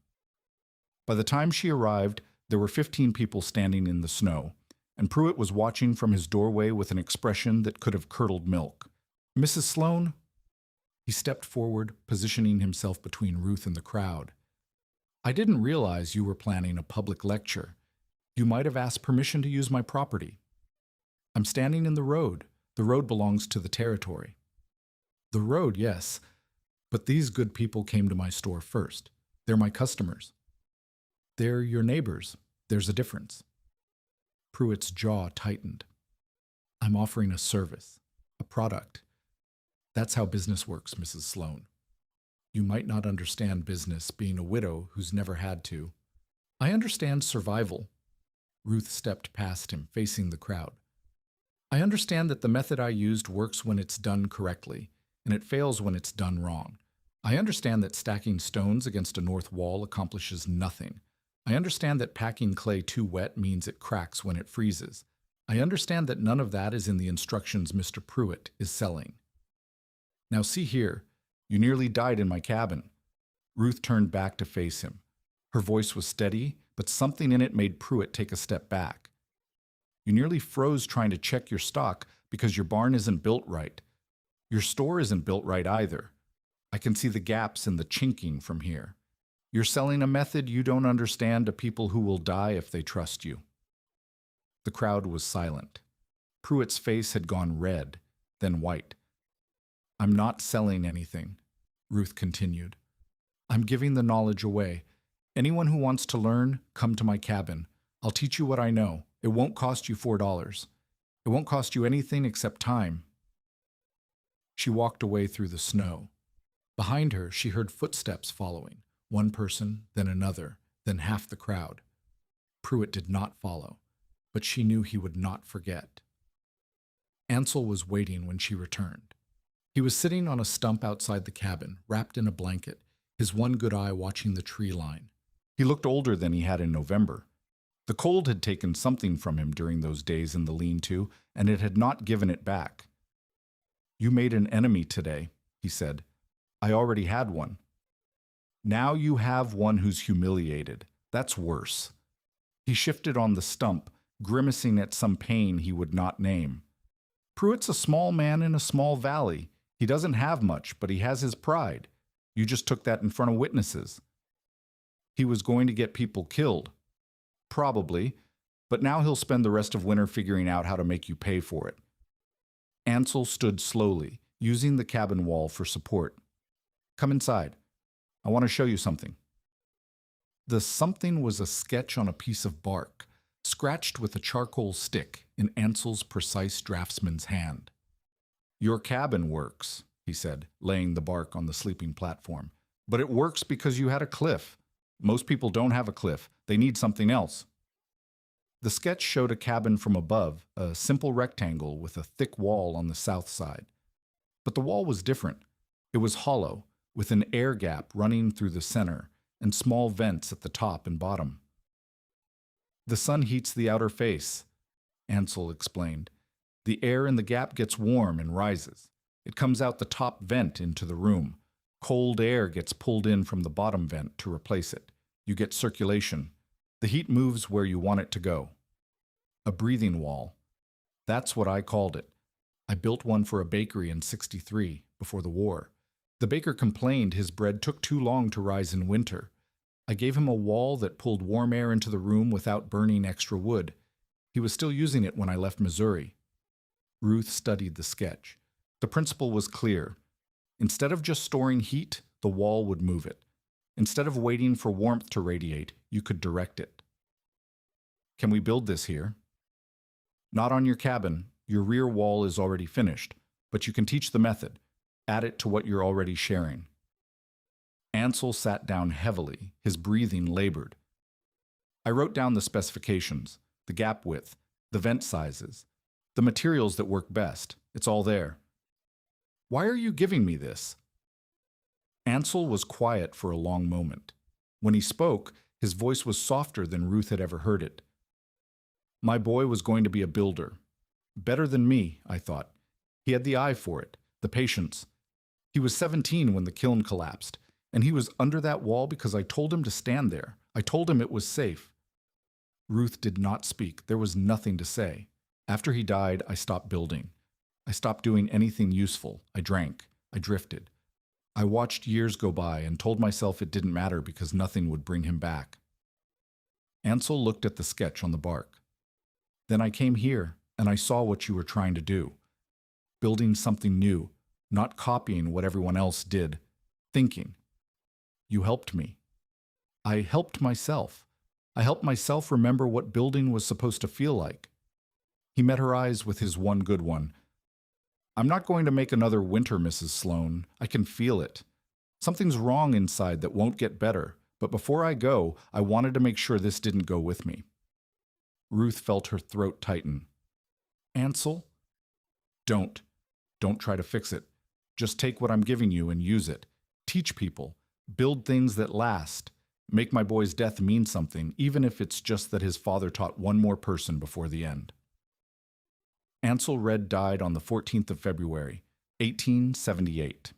By the time she arrived, there were 15 people standing in the snow, and Pruitt was watching from his doorway with an expression that could have curdled milk. Mrs. Sloan? He stepped forward, positioning himself between Ruth and the crowd. I didn't realize you were planning a public lecture. You might have asked permission to use my property. I'm standing in the road. The road belongs to the territory. The road, yes, but these good people came to my store first. They're my customers. They're your neighbors. There's a difference. Pruitt's jaw tightened. I'm offering a service, a product. That's how business works, Mrs. Sloan. You might not understand business being a widow who's never had to. I understand survival. Ruth stepped past him, facing the crowd. I understand that the method I used works when it's done correctly, and it fails when it's done wrong. I understand that stacking stones against a north wall accomplishes nothing. I understand that packing clay too wet means it cracks when it freezes. I understand that none of that is in the instructions Mr. Pruitt is selling. Now see here, you nearly died in my cabin. Ruth turned back to face him. Her voice was steady, but something in it made Pruitt take a step back. You nearly froze trying to check your stock because your barn isn't built right. Your store isn't built right either. I can see the gaps and the chinking from here. You're selling a method you don't understand to people who will die if they trust you. The crowd was silent. Pruitt's face had gone red, then white. I'm not selling anything, Ruth continued. I'm giving the knowledge away. Anyone who wants to learn, come to my cabin. I'll teach you what I know. It won't cost you $4. It won't cost you anything except time, She walked away through the snow. Behind her, she heard footsteps following, one person, then another, then half the crowd. Pruitt did not follow, but she knew he would not forget. Ansel was waiting when she returned. He was sitting on a stump outside the cabin, wrapped in a blanket, his one good eye watching the tree line. He looked older than he had in November. The cold had taken something from him during those days in the lean-to, and it had not given it back. "You made an enemy today," he said. "I already had one. Now you have one who's humiliated. That's worse." He shifted on the stump, grimacing at some pain he would not name. "Pruitt's a small man in a small valley. He doesn't have much, but he has his pride. You just took that in front of witnesses. He was going to get people killed. Probably, but now he'll spend the rest of winter figuring out how to make you pay for it." Ansel stood slowly, using the cabin wall for support. "Come inside. I want to show you something." The something was a sketch on a piece of bark, scratched with a charcoal stick in Ansel's precise draftsman's hand. "Your cabin works," he said, laying the bark on the sleeping platform. "But it works because you had a cliff. Most people don't have a cliff. They need something else." The sketch showed a cabin from above, a simple rectangle with a thick wall on the south side. But the wall was different. It was hollow, with an air gap running through the center and small vents at the top and bottom. "The sun heats the outer face," Ansel explained. "The air in the gap gets warm and rises. It comes out the top vent into the room. Cold air gets pulled in from the bottom vent to replace it. You get circulation. The heat moves where you want it to go. A breathing wall. That's what I called it. I built one for a bakery in '63, before the war. The baker complained his bread took too long to rise in winter. I gave him a wall that pulled warm air into the room without burning extra wood. He was still using it when I left Missouri." Ruth studied the sketch. The principle was clear. Instead of just storing heat, the wall would move it. Instead of waiting for warmth to radiate, you could direct it. "Can we build this here?" "Not on your cabin. Your rear wall is already finished, but you can teach the method. Add it to what you're already sharing." Ansel sat down heavily, his breathing labored. "I wrote down the specifications, the gap width, the vent sizes, the materials that work best. It's all there." "Why are you giving me this?" Ansel was quiet for a long moment. When he spoke, his voice was softer than Ruth had ever heard it. "My boy was going to be a builder. Better than me, I thought. He had the eye for it, the patience. He was 17 when the kiln collapsed, and he was under that wall because I told him to stand there. I told him it was safe." Ruth did not speak. There was nothing to say. After he died, I stopped building. I stopped doing anything useful. I drank. I drifted. I watched years go by and told myself it didn't matter because nothing would bring him back. Ansel looked at the sketch on the bark. "Then I came here, and I saw what you were trying to do. Building something new, not copying what everyone else did. Thinking. You helped me. I helped myself. I helped myself remember what building was supposed to feel like." He met her eyes with his one good one. "I'm not going to make another winter, Mrs. Sloane. I can feel it. Something's wrong inside that won't get better, but before I go, I wanted to make sure this didn't go with me." Ruth felt her throat tighten. "Ansel?" Don't try to fix it. Just take what I'm giving you and use it. Teach people. Build things that last. Make my boy's death mean something, even if it's just that his father taught one more person before the end." Ansel Red died on the 14th of February, 1878.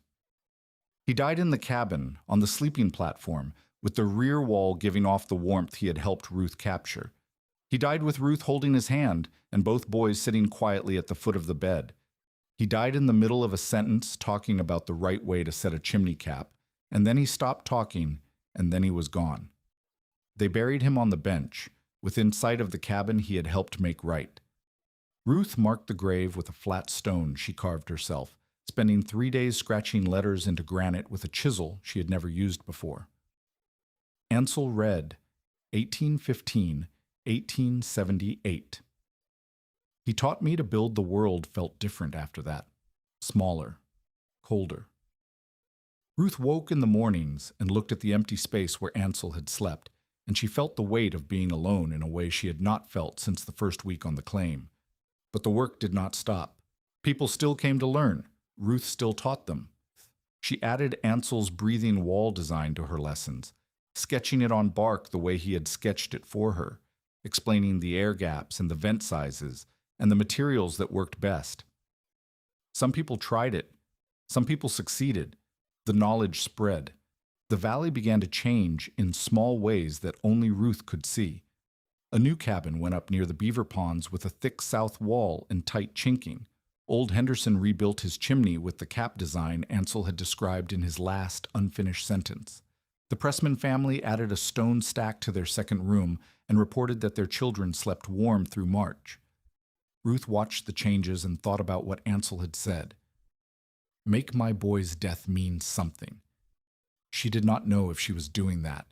He died in the cabin, on the sleeping platform, with the rear wall giving off the warmth he had helped Ruth capture. He died with Ruth holding his hand and both boys sitting quietly at the foot of the bed. He died in the middle of a sentence talking about the right way to set a chimney cap, and then he stopped talking, and then he was gone. They buried him on the bench, within sight of the cabin he had helped make right. Ruth marked the grave with a flat stone she carved herself, spending 3 days scratching letters into granite with a chisel she had never used before. Ansel Red, 1815, 1878. He taught me to build the world felt different after that, smaller, colder. Ruth woke in the mornings and looked at the empty space where Ansel had slept, and she felt the weight of being alone in a way she had not felt since the first week on the claim. But the work did not stop. People still came to learn. Ruth still taught them. She added Ansel's breathing wall design to her lessons, sketching it on bark the way he had sketched it for her, explaining the air gaps and the vent sizes and the materials that worked best. Some people tried it. Some people succeeded. The knowledge spread. The valley began to change in small ways that only Ruth could see. A new cabin went up near the beaver ponds with a thick south wall and tight chinking. Old Henderson rebuilt his chimney with the cap design Ansel had described in his last unfinished sentence. The Pressman family added a stone stack to their second room and reported that their children slept warm through March. Ruth watched the changes and thought about what Ansel had said. Make my boy's death mean something. She did not know if she was doing that.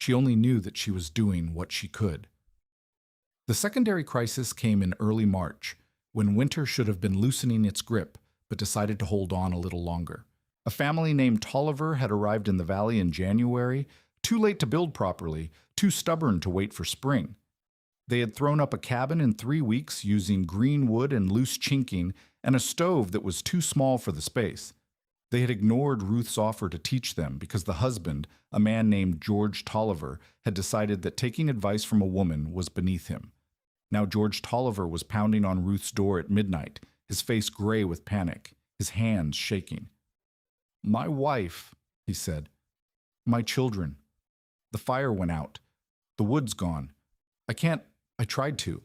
She only knew that she was doing what she could. The secondary crisis came in early March, when winter should have been loosening its grip, but decided to hold on a little longer. A family named Tolliver had arrived in the valley in January, too late to build properly, too stubborn to wait for spring. They had thrown up a cabin in 3 weeks using green wood and loose chinking and a stove that was too small for the space. They had ignored Ruth's offer to teach them because the husband, a man named George Tolliver, had decided that taking advice from a woman was beneath him. Now George Tolliver was pounding on Ruth's door at midnight, his face gray with panic, his hands shaking. My wife, he said. My children. The fire went out. The wood's gone. I tried to.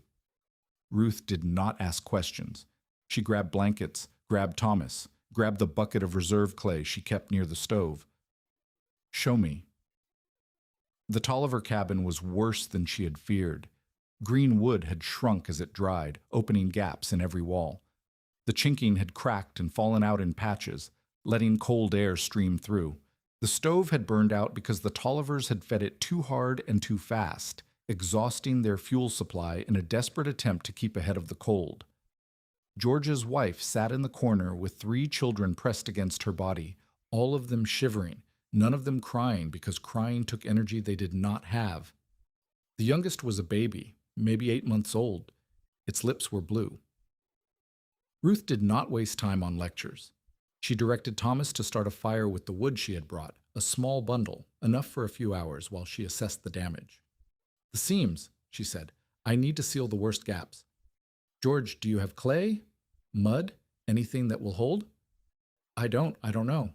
Ruth did not ask questions. She grabbed blankets, grabbed Thomas, grabbed the bucket of reserve clay she kept near the stove. Show me. The Tolliver cabin was worse than she had feared. Green wood had shrunk as it dried, opening gaps in every wall. The chinking had cracked and fallen out in patches, letting cold air stream through. The stove had burned out because the Tollivers had fed it too hard and too fast, exhausting their fuel supply in a desperate attempt to keep ahead of the cold. George's wife sat in the corner with 3 children pressed against her body, all of them shivering, none of them crying because crying took energy they did not have. The youngest was a baby, maybe 8 months old. Its lips were blue. Ruth did not waste time on lectures. She directed Thomas to start a fire with the wood she had brought, a small bundle, enough for a few hours while she assessed the damage. The seams, she said. I need to seal the worst gaps. George, do you have clay? Mud? Anything that will hold? I don't know.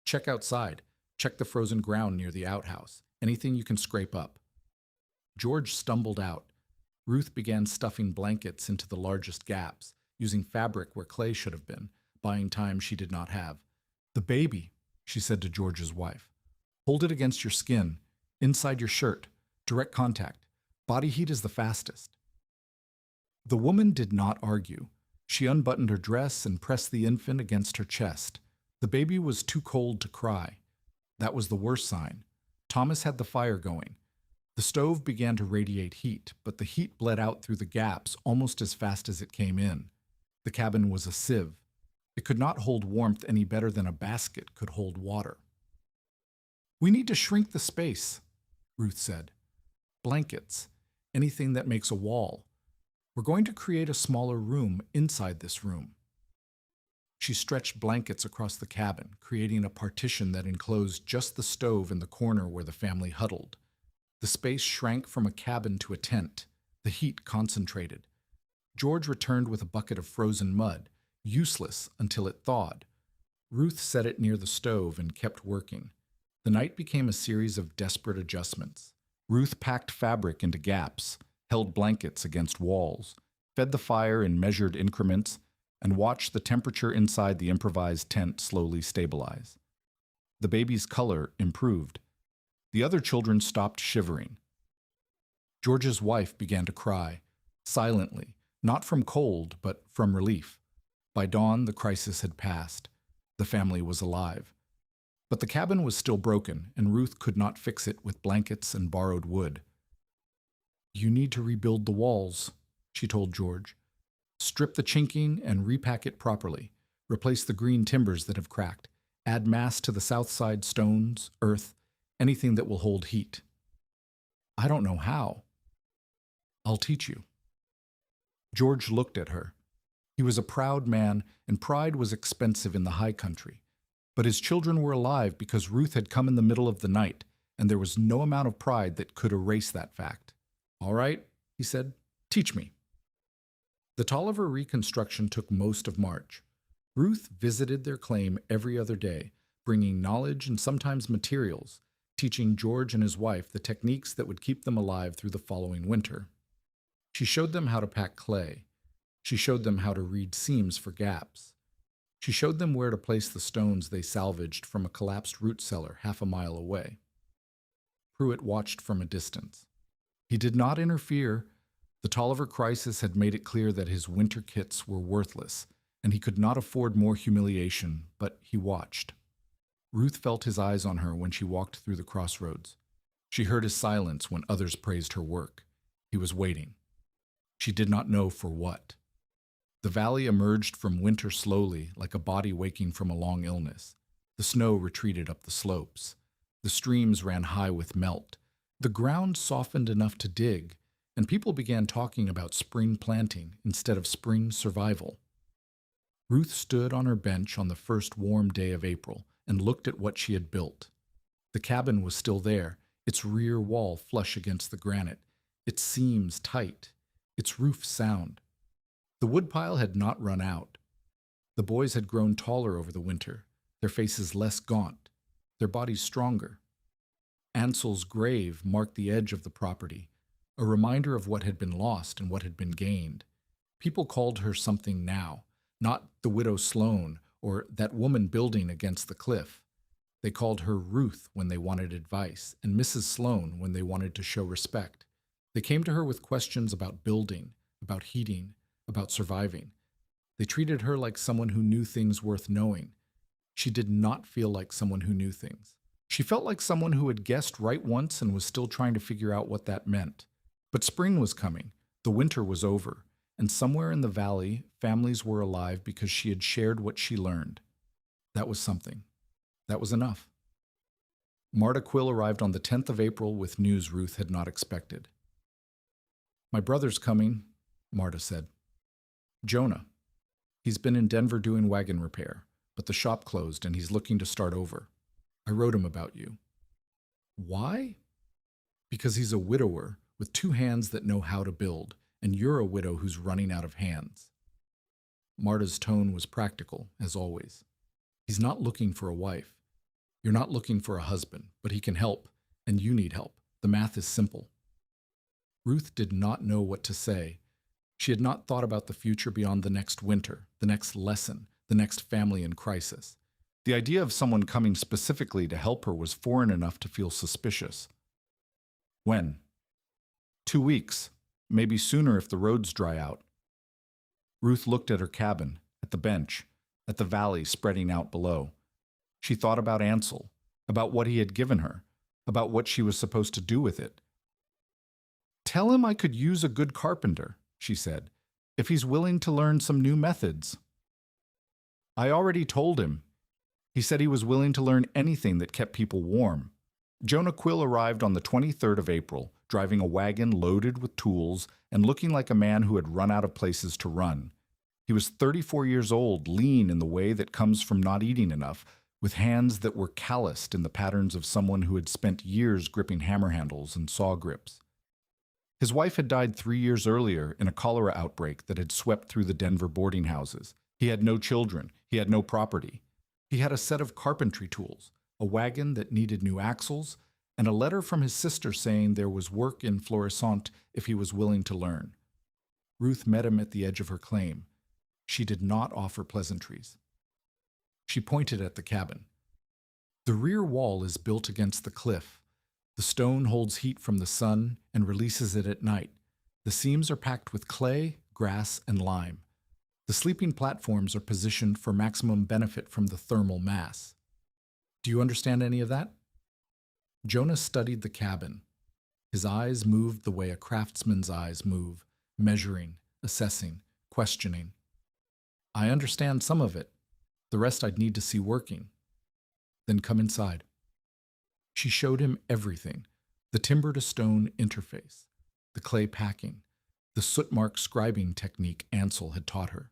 Check outside. Check the frozen ground near the outhouse. Anything you can scrape up. George stumbled out. Ruth began stuffing blankets into the largest gaps, using fabric where clay should have been, buying time she did not have. The baby, she said to George's wife. Hold it against your skin, inside your shirt, direct contact. Body heat is the fastest. The woman did not argue. She unbuttoned her dress and pressed the infant against her chest. The baby was too cold to cry. That was the worst sign. Thomas had the fire going. The stove began to radiate heat, but the heat bled out through the gaps almost as fast as it came in. The cabin was a sieve. It could not hold warmth any better than a basket could hold water. We need to shrink the space, Ruth said. Blankets, anything that makes a wall. We're going to create a smaller room inside this room. She stretched blankets across the cabin, creating a partition that enclosed just the stove in the corner where the family huddled. The space shrank from a cabin to a tent. The heat concentrated. George returned with a bucket of frozen mud, useless until it thawed. Ruth set it near the stove and kept working. The night became a series of desperate adjustments. Ruth packed fabric into gaps, held blankets against walls, fed the fire in measured increments, and watched the temperature inside the improvised tent slowly stabilize. The baby's color improved. The other children stopped shivering. George's wife began to cry, silently, not from cold, but from relief. By dawn, the crisis had passed. The family was alive. But the cabin was still broken, and Ruth could not fix it with blankets and borrowed wood. You need to rebuild the walls, she told George. Strip the chinking and repack it properly. Replace the green timbers that have cracked. Add mass to the south side, stones, earth, anything that will hold heat. I don't know how. I'll teach you. George looked at her. He was a proud man, and pride was expensive in the high country. But his children were alive because Ruth had come in the middle of the night, and there was no amount of pride that could erase that fact. All right, he said, teach me. The Tolliver reconstruction took most of March. Ruth visited their claim every other day, bringing knowledge and sometimes materials, teaching George and his wife the techniques that would keep them alive through the following winter. She showed them how to pack clay. She showed them how to read seams for gaps. She showed them where to place the stones they salvaged from a collapsed root cellar half a mile away. Pruitt watched from a distance. He did not interfere. The Tolliver crisis had made it clear that his winter kits were worthless, and he could not afford more humiliation, but he watched. Ruth felt his eyes on her when she walked through the crossroads. She heard his silence when others praised her work. He was waiting. She did not know for what. The valley emerged from winter slowly, like a body waking from a long illness. The snow retreated up the slopes. The streams ran high with melt. The ground softened enough to dig, and people began talking about spring planting instead of spring survival. Ruth stood on her bench on the first warm day of April and looked at what she had built. The cabin was still there, its rear wall flush against the granite, its seams tight, its roof sound. The woodpile had not run out. The boys had grown taller over the winter, their faces less gaunt, their bodies stronger. Ansel's grave marked the edge of the property, a reminder of what had been lost and what had been gained. People called her something now, not the widow Sloane or that woman building against the cliff. They called her Ruth when they wanted advice, and Mrs. Sloane when they wanted to show respect. They came to her with questions about building, about heating, about surviving. They treated her like someone who knew things worth knowing. She did not feel like someone who knew things. She felt like someone who had guessed right once and was still trying to figure out what that meant. But spring was coming, the winter was over, and somewhere in the valley, families were alive because she had shared what she learned. That was something. That was enough. Marta Quill arrived on the 10th of April with news Ruth had not expected. "My brother's coming," Marta said. "Jonah. He's been in Denver doing wagon repair, but the shop closed and he's looking to start over. I wrote him about you." "Why?" "Because he's a widower with two hands that know how to build, and you're a widow who's running out of hands." Marta's tone was practical, as always. "He's not looking for a wife. You're not looking for a husband, but he can help, and you need help. The math is simple." Ruth did not know what to say. She had not thought about the future beyond the next winter, the next lesson, the next family in crisis. The idea of someone coming specifically to help her was foreign enough to feel suspicious. "When?" "2 weeks, maybe sooner if the roads dry out." Ruth looked at her cabin, at the bench, at the valley spreading out below. She thought about Ansel, about what he had given her, about what she was supposed to do with it. "Tell him I could use a good carpenter," she said, "if he's willing to learn some new methods." "I already told him. He said he was willing to learn anything that kept people warm." Jonah Quill arrived on the 23rd of April, driving a wagon loaded with tools and looking like a man who had run out of places to run. He was 34 years old, lean in the way that comes from not eating enough, with hands that were calloused in the patterns of someone who had spent years gripping hammer handles and saw grips. His wife had died 3 years earlier in a cholera outbreak that had swept through the Denver boarding houses. He had no children. He had no property. He had a set of carpentry tools, a wagon that needed new axles, and a letter from his sister saying there was work in Florissant if he was willing to learn. Ruth met him at the edge of her claim. She did not offer pleasantries. She pointed at the cabin. "The rear wall is built against the cliff. The stone holds heat from the sun and releases it at night. The seams are packed with clay, grass, and lime. The sleeping platforms are positioned for maximum benefit from the thermal mass. Do you understand any of that?" Jonah studied the cabin. His eyes moved the way a craftsman's eyes move, measuring, assessing, questioning. "I understand some of it. The rest I'd need to see working. Then come inside. She showed him everything: the timber to stone interface, the clay packing, the soot mark scribing technique Ansel had taught her,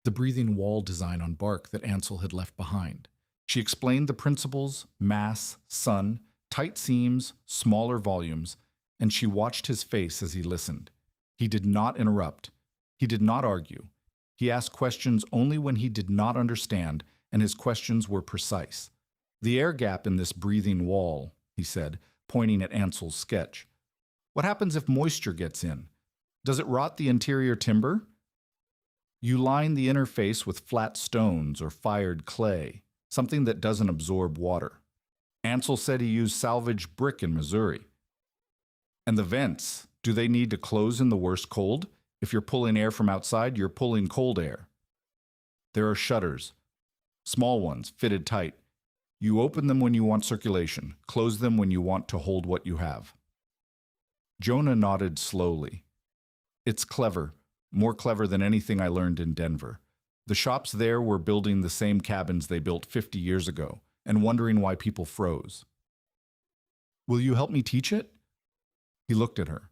the breathing wall design on bark that Ansel had left behind. She explained the principles: mass, sun, tight seams, smaller volumes, and she watched his face as he listened. He did not interrupt. He did not argue. He asked questions only when he did not understand, and his questions were precise. The air gap in this breathing wall, he said, pointing at Ansel's sketch. What happens if moisture gets in? Does it rot the interior timber? You line the interface with flat stones or fired clay, something that doesn't absorb water. Ansel said he used salvaged brick in Missouri. And the vents, do they need to close in the worst cold? If you're pulling air from outside, you're pulling cold air. There are shutters, small ones, fitted tight. You open them when you want circulation, close them when you want to hold what you have. Jonah nodded slowly. It's clever, more clever than anything I learned in Denver. The shops there were building the same cabins they built 50 years ago and wondering why people froze. Will you help me teach it? He looked at her.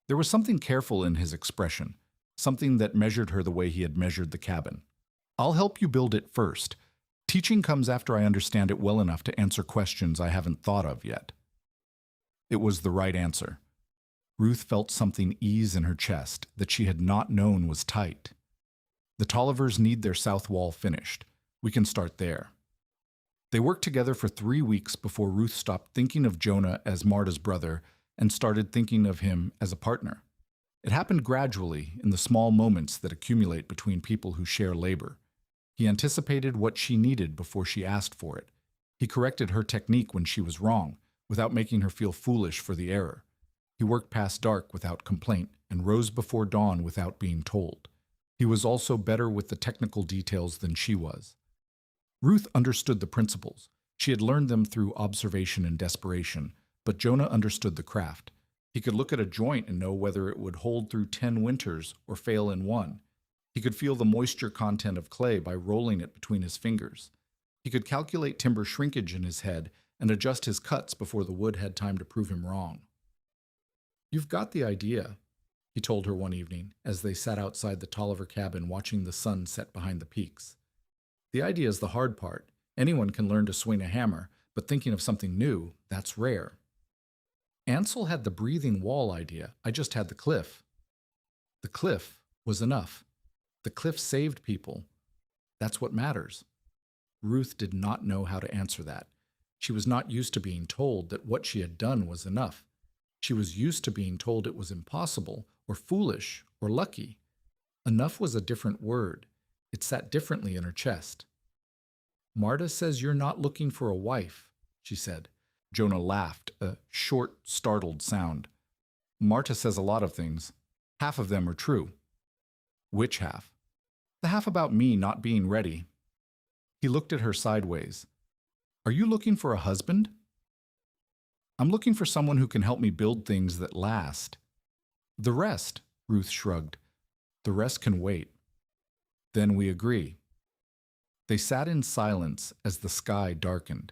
There was something careful in his expression, something that measured her the way he had measured the cabin. I'll help you build it first. Teaching comes after I understand it well enough to answer questions I haven't thought of yet. It was the right answer. Ruth felt something ease in her chest that she had not known was tight. The Tollivers need their south wall finished. We can start there. They worked together for 3 weeks before Ruth stopped thinking of Jonah as Marta's brother and started thinking of him as a partner. It happened gradually in the small moments that accumulate between people who share labor. He anticipated what she needed before she asked for it. He corrected her technique when she was wrong, without making her feel foolish for the error. He worked past dark without complaint and rose before dawn without being told. He was also better with the technical details than she was. Ruth understood the principles. She had learned them through observation and desperation, but Jonah understood the craft. He could look at a joint and know whether it would hold through 10 winters or fail in one. He could feel the moisture content of clay by rolling it between his fingers. He could calculate timber shrinkage in his head and adjust his cuts before the wood had time to prove him wrong. You've got the idea, he told her one evening as they sat outside the Tolliver cabin watching the sun set behind the peaks. The idea is the hard part. Anyone can learn to swing a hammer, but thinking of something new, that's rare. Ansel had the breathing wall idea. I just had the cliff. The cliff was enough. The cliff saved people. That's what matters. Ruth did not know how to answer that. She was not used to being told that what she had done was enough. She was used to being told it was impossible, or foolish, or lucky. Enough was a different word. It sat differently in her chest. Marta says you're not looking for a wife, she said. Jonah laughed, a short, startled sound. Marta says a lot of things. Half of them are true. Which half? The half about me not being ready. He looked at her sideways. Are you looking for a husband? I'm looking for someone who can help me build things that last. The rest, Ruth shrugged. The rest can wait. Then we agree. They sat in silence as the sky darkened.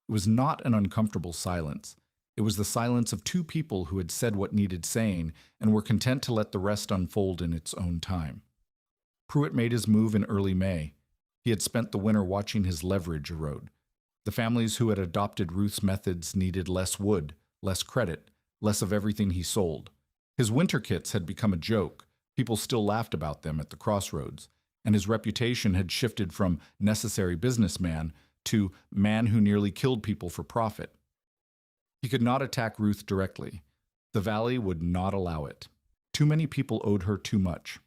It was not an uncomfortable silence. It was the silence of two people who had said what needed saying and were content to let the rest unfold in its own time. Pruitt made his move in early May. He had spent the winter watching his leverage erode. The families who had adopted Ruth's methods needed less wood, less credit, less of everything he sold. His winter kits had become a joke. People still laughed about them at the crossroads, and his reputation had shifted from necessary businessman to man who nearly killed people for profit. He could not attack Ruth directly. The valley would not allow it. Too many people owed her too much.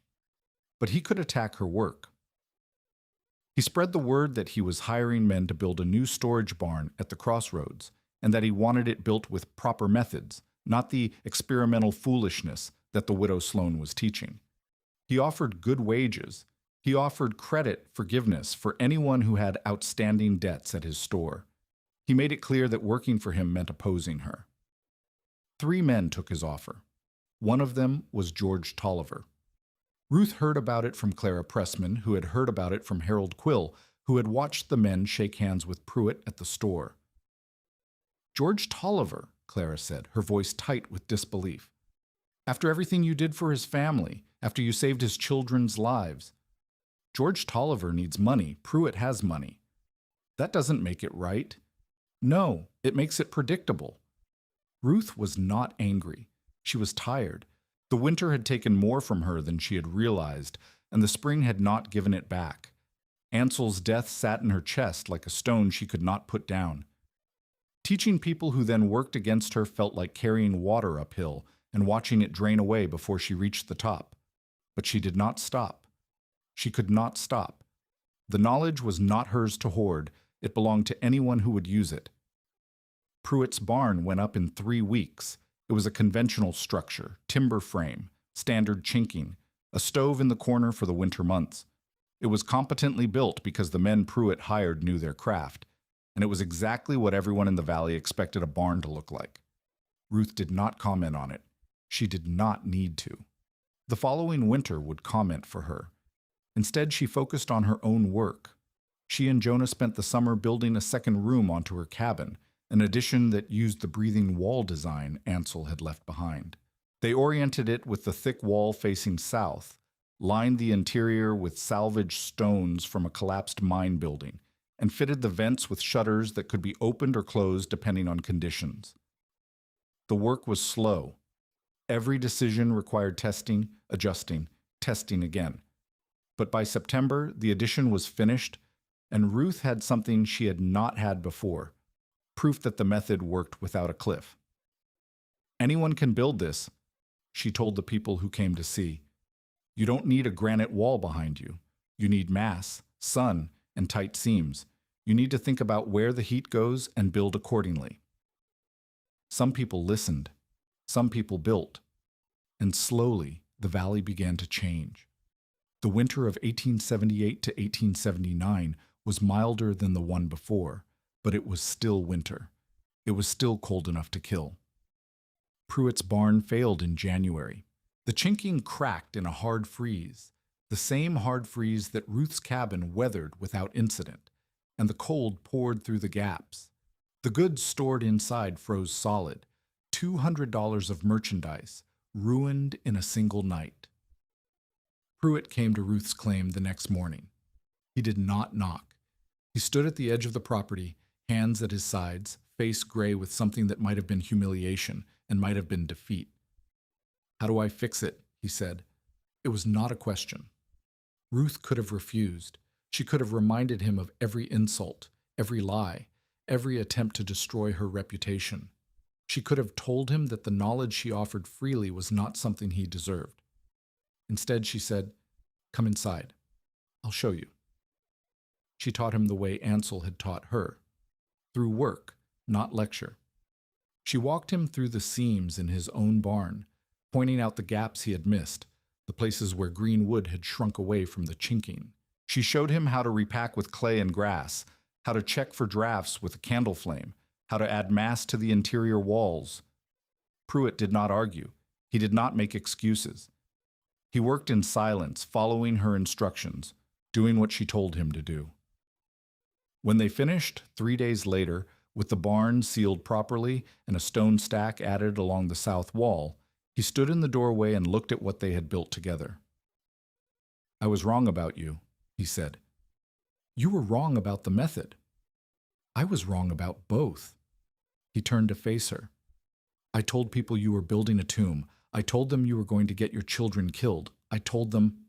But he could attack her work. He spread the word that he was hiring men to build a new storage barn at the crossroads, and that he wanted it built with proper methods, not the experimental foolishness that the widow Sloan was teaching. He offered good wages. He offered credit forgiveness for anyone who had outstanding debts at his store. He made it clear that working for him meant opposing her. 3 men took his offer. One of them was George Tolliver. Ruth heard about it from Clara Pressman, who had heard about it from Harold Quill, who had watched the men shake hands with Pruitt at the store. "George Tolliver," Clara said, her voice tight with disbelief. "After everything you did for his family, after you saved his children's lives. George Tolliver needs money. Pruitt has money. That doesn't make it right. No, it makes it predictable." Ruth was not angry. She was tired. The winter had taken more from her than she had realized, and the spring had not given it back. Ansel's death sat in her chest like a stone she could not put down. Teaching people who then worked against her felt like carrying water uphill and watching it drain away before she reached the top. But she did not stop. She could not stop. The knowledge was not hers to hoard. It belonged to anyone who would use it. Pruitt's barn went up in 3 weeks. It was a conventional structure, timber frame, standard chinking, a stove in the corner for the winter months. It was competently built because the men Pruitt hired knew their craft, and it was exactly what everyone in the valley expected a barn to look like. Ruth did not comment on it. She did not need to. The following winter would comment for her. Instead, she focused on her own work. She and Jonah spent the summer building a second room onto her cabin, an addition that used the breathing wall design Ansel had left behind. They oriented it with the thick wall facing south, lined the interior with salvaged stones from a collapsed mine building, and fitted the vents with shutters that could be opened or closed depending on conditions. The work was slow. Every decision required testing, adjusting, testing again. But by September, the addition was finished, and Ruth had something she had not had before, proof that the method worked without a cliff. "Anyone can build this," she told the people who came to see. "You don't need a granite wall behind you. You need mass, sun, and tight seams. You need to think about where the heat goes and build accordingly." Some people listened. Some people built. And slowly, the valley began to change. The winter of 1878 to 1879 was milder than the one before, but it was still winter. It was still cold enough to kill. Pruitt's barn failed in January. The chinking cracked in a hard freeze, the same hard freeze that Ruth's cabin weathered without incident, and the cold poured through the gaps. The goods stored inside froze solid. $200 of merchandise, ruined in a single night. Pruitt came to Ruth's claim the next morning. He did not knock. He stood at the edge of the property, hands at his sides, face gray with something that might have been humiliation and might have been defeat. "How do I fix it?" he said. It was not a question. Ruth could have refused. She could have reminded him of every insult, every lie, every attempt to destroy her reputation. She could have told him that the knowledge she offered freely was not something he deserved. Instead, she said, "Come inside. I'll show you." She taught him the way Ansel had taught her, through work, not lecture. She walked him through the seams in his own barn, pointing out the gaps he had missed, the places where green wood had shrunk away from the chinking. She showed him how to repack with clay and grass, how to check for drafts with a candle flame, how to add mass to the interior walls. Pruitt did not argue. He did not make excuses. He worked in silence, following her instructions, doing what she told him to do. When they finished, 3 days later, with the barn sealed properly and a stone stack added along the south wall, he stood in the doorway and looked at what they had built together. "I was wrong about you," he said. "You were wrong about the method." "I was wrong about both." He turned to face her. "I told people you were building a tomb. I told them you were going to get your children killed. I told them—"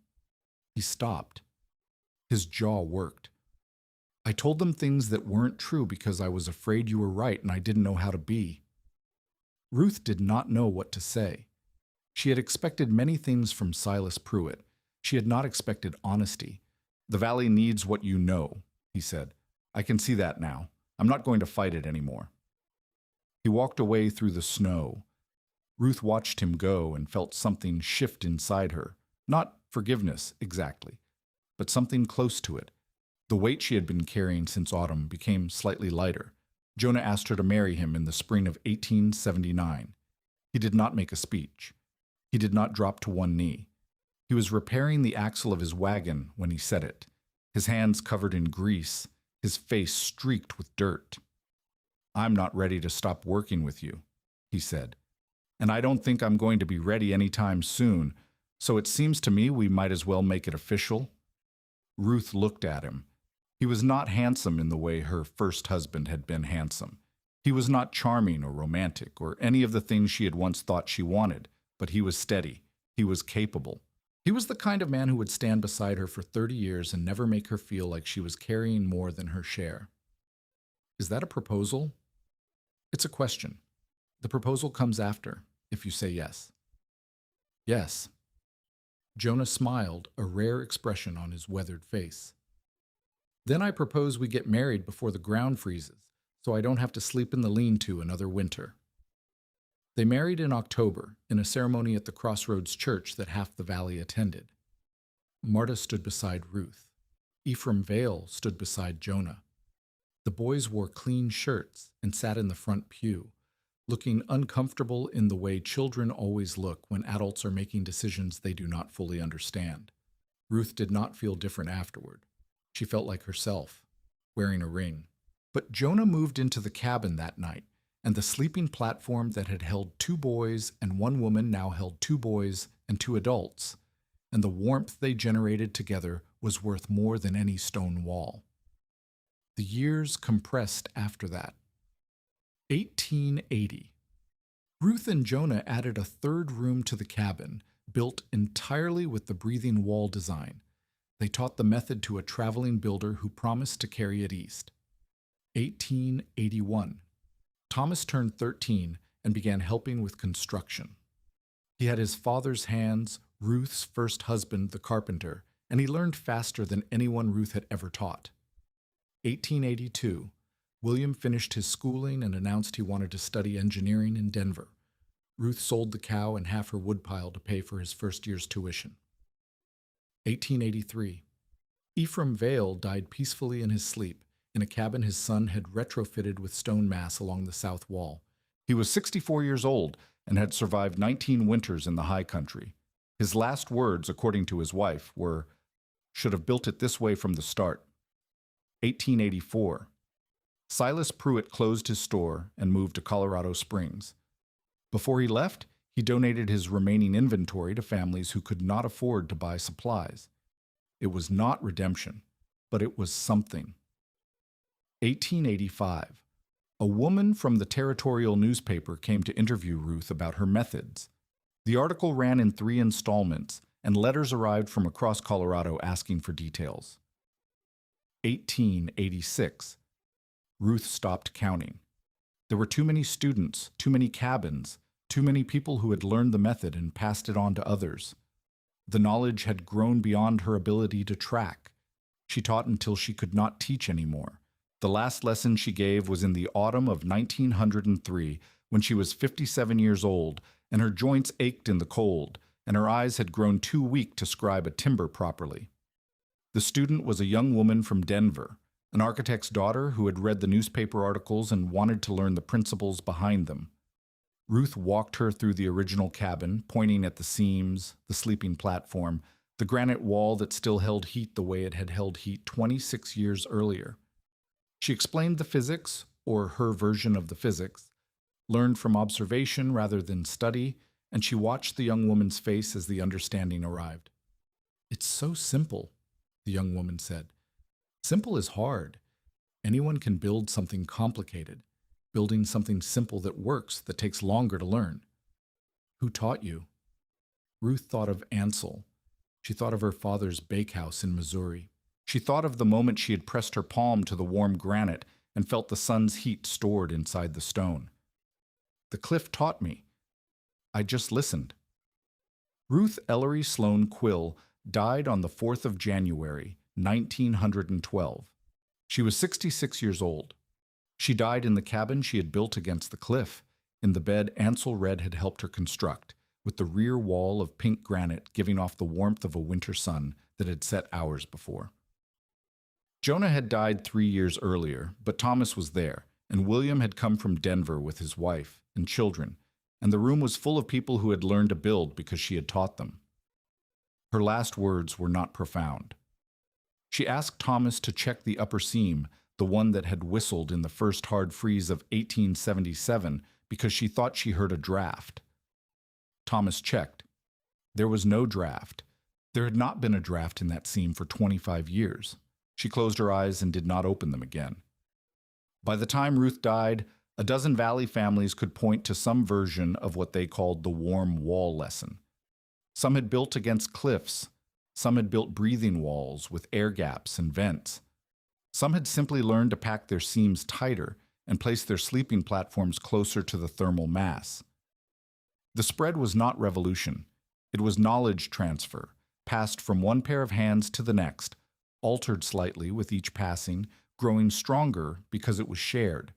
He stopped. His jaw worked. "I told them things that weren't true because I was afraid you were right and I didn't know how to be." Ruth did not know what to say. She had expected many things from Silas Pruitt. She had not expected honesty. "The valley needs what you know," he said. "I can see that now. I'm not going to fight it anymore." He walked away through the snow. Ruth watched him go and felt something shift inside her. Not forgiveness, exactly, but something close to it. The weight she had been carrying since autumn became slightly lighter. Jonah asked her to marry him in the spring of 1879. He did not make a speech. He did not drop to one knee. He was repairing the axle of his wagon when he said it. his hands covered in grease, his face streaked with dirt. "I'm not ready to stop working with you," he said, "and I don't think I'm going to be ready anytime soon, so it seems to me we might as well make it official." Ruth looked at him. He was not handsome in the way her first husband had been handsome. He was not charming or romantic or any of the things she had once thought she wanted, but he was steady. He was capable. He was the kind of man who would stand beside her for 30 years and never make her feel like she was carrying more than her share. Is that a proposal? It's a question. The proposal comes after, if you say yes. Yes. Jonah smiled, a rare expression on his weathered face. Then I propose we get married before the ground freezes, so I don't have to sleep in the lean-to another winter. They married in October, in a ceremony at the Crossroads church that half the valley attended. Marta stood beside Ruth. Ephraim Vale stood beside Jonah. The boys wore clean shirts and sat in the front pew, looking uncomfortable in the way children always look when adults are making decisions they do not fully understand. Ruth did not feel different afterward. She felt like herself, wearing a ring. But Jonah moved into the cabin that night, and the sleeping platform that had held 2 boys and 1 woman now held 2 boys and 2 adults, and the warmth they generated together was worth more than any stone wall. The years compressed after that. 1880. Ruth and Jonah added a 3rd room to the cabin, built entirely with the breathing wall design. They taught the method to a traveling builder who promised to carry it east. 1881. Thomas turned 13 and began helping with construction. He had his father's hands, Ruth's first husband, the carpenter, and he learned faster than anyone Ruth had ever taught. 1882. William finished his schooling and announced he wanted to study engineering in Denver. Ruth sold the cow and half her woodpile to pay for his first year's tuition. 1883. Ephraim Vale died peacefully in his sleep, in a cabin his son had retrofitted with stone mass along the south wall. He was 64 years old and had survived 19 winters in the high country. His last words, according to his wife, were, "Should have built it this way from the start." 1884. Silas Pruitt closed his store and moved to Colorado Springs. Before he left, he donated his remaining inventory to families who could not afford to buy supplies. It was not redemption, but it was something. 1885. A woman from the territorial newspaper came to interview Ruth about her methods. The article ran in 3 installments, and letters arrived from across Colorado asking for details. 1886. Ruth stopped counting. There were too many students, too many cabins, too many people who had learned the method and passed it on to others. The knowledge had grown beyond her ability to track. She taught until she could not teach anymore. The last lesson she gave was in the autumn of 1903, when she was 57 years old, and her joints ached in the cold, and her eyes had grown too weak to scribe a timber properly. The student was a young woman from Denver, an architect's daughter who had read the newspaper articles and wanted to learn the principles behind them. Ruth walked her through the original cabin, pointing at the seams, the sleeping platform, the granite wall that still held heat the way it had held heat 26 years earlier. She explained the physics, or her version of the physics, learned from observation rather than study, and she watched the young woman's face as the understanding arrived. "It's so simple," the young woman said. "Simple is hard. Anyone can build something complicated. Building something simple that works, that takes longer to learn." "Who taught you?" Ruth thought of Ansel. She thought of her father's bakehouse in Missouri. She thought of the moment she had pressed her palm to the warm granite and felt the sun's heat stored inside the stone. "The cliff taught me. I just listened." Ruth Ellery Sloane Quill died on the 4th of January, 1912. She was 66 years old. She died in the cabin she had built against the cliff, in the bed Ansel Red had helped her construct, with the rear wall of pink granite giving off the warmth of a winter sun that had set hours before. Jonah had died 3 years earlier, but Thomas was there, and William had come from Denver with his wife and children, and the room was full of people who had learned to build because she had taught them. Her last words were not profound. She asked Thomas to check the upper seam, the one that had whistled in the first hard freeze of 1877, because she thought she heard a draft. Thomas checked. There was no draft. There had not been a draft in that seam for 25 years. She closed her eyes and did not open them again. By the time Ruth died, a dozen Valley families could point to some version of what they called the warm wall lesson. Some had built against cliffs. Some had built breathing walls with air gaps and vents. Some had simply learned to pack their seams tighter and place their sleeping platforms closer to the thermal mass. The spread was not revolution. It was knowledge transfer, passed from one pair of hands to the next, altered slightly with each passing, growing stronger because it was shared.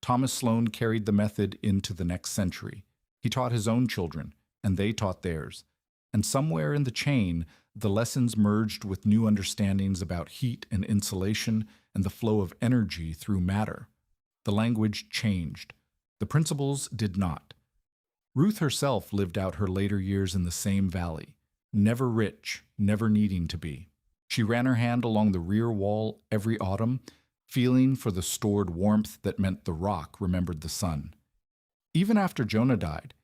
Thomas Sloan carried the method into the next century. He taught his own children, and they taught theirs. And somewhere in the chain, the lessons merged with new understandings about heat and insulation and the flow of energy through matter. The language changed. The principles did not. Ruth herself lived out her later years in the same valley, never rich, never needing to be. She ran her hand along the rear wall every autumn, feeling for the stored warmth that meant the rock remembered the sun. Even after Jonah died,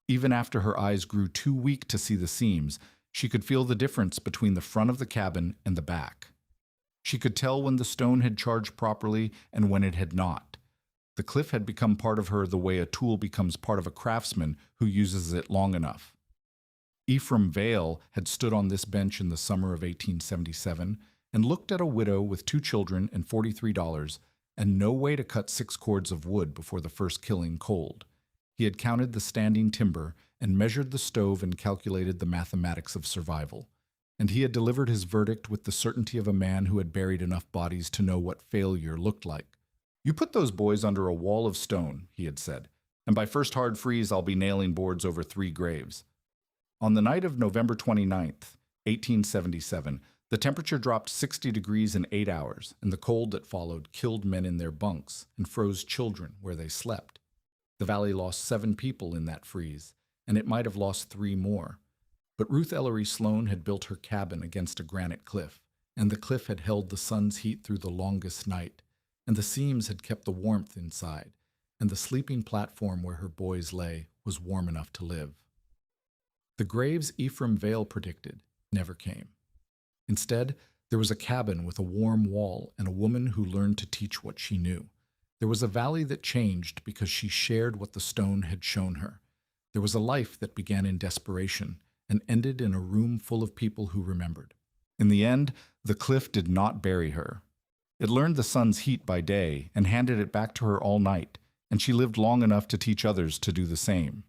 even after her eyes grew too weak to see the seams, she could feel the difference between the front of the cabin and the back. She could tell when the stone had charged properly and when it had not. The cliff had become part of her the way a tool becomes part of a craftsman who uses it long enough. Ephraim Vale had stood on this bench in the summer of 1877 and looked at a widow with 2 children and $43 and no way to cut 6 cords of wood before the first killing cold. He had counted the standing timber and measured the stove and calculated the mathematics of survival. And he had delivered his verdict with the certainty of a man who had buried enough bodies to know what failure looked like. "You put those boys under a wall of stone," he had said, "and by first hard freeze I'll be nailing boards over 3 graves." On the night of November 29th, 1877, the temperature dropped 60 degrees in 8 hours, and the cold that followed killed men in their bunks and froze children where they slept. The valley lost 7 people in that freeze, and it might have lost 3 more. But Ruth Ellery Sloan had built her cabin against a granite cliff, and the cliff had held the sun's heat through the longest night, and the seams had kept the warmth inside, and the sleeping platform where her boys lay was warm enough to live. The graves Ephraim Vale predicted never came. Instead, there was a cabin with a warm wall and a woman who learned to teach what she knew. There was a valley that changed because she shared what the stone had shown her. There was a life that began in desperation and ended in a room full of people who remembered. In the end, the cliff did not bury her. It learned the sun's heat by day and handed it back to her all night, and she lived long enough to teach others to do the same.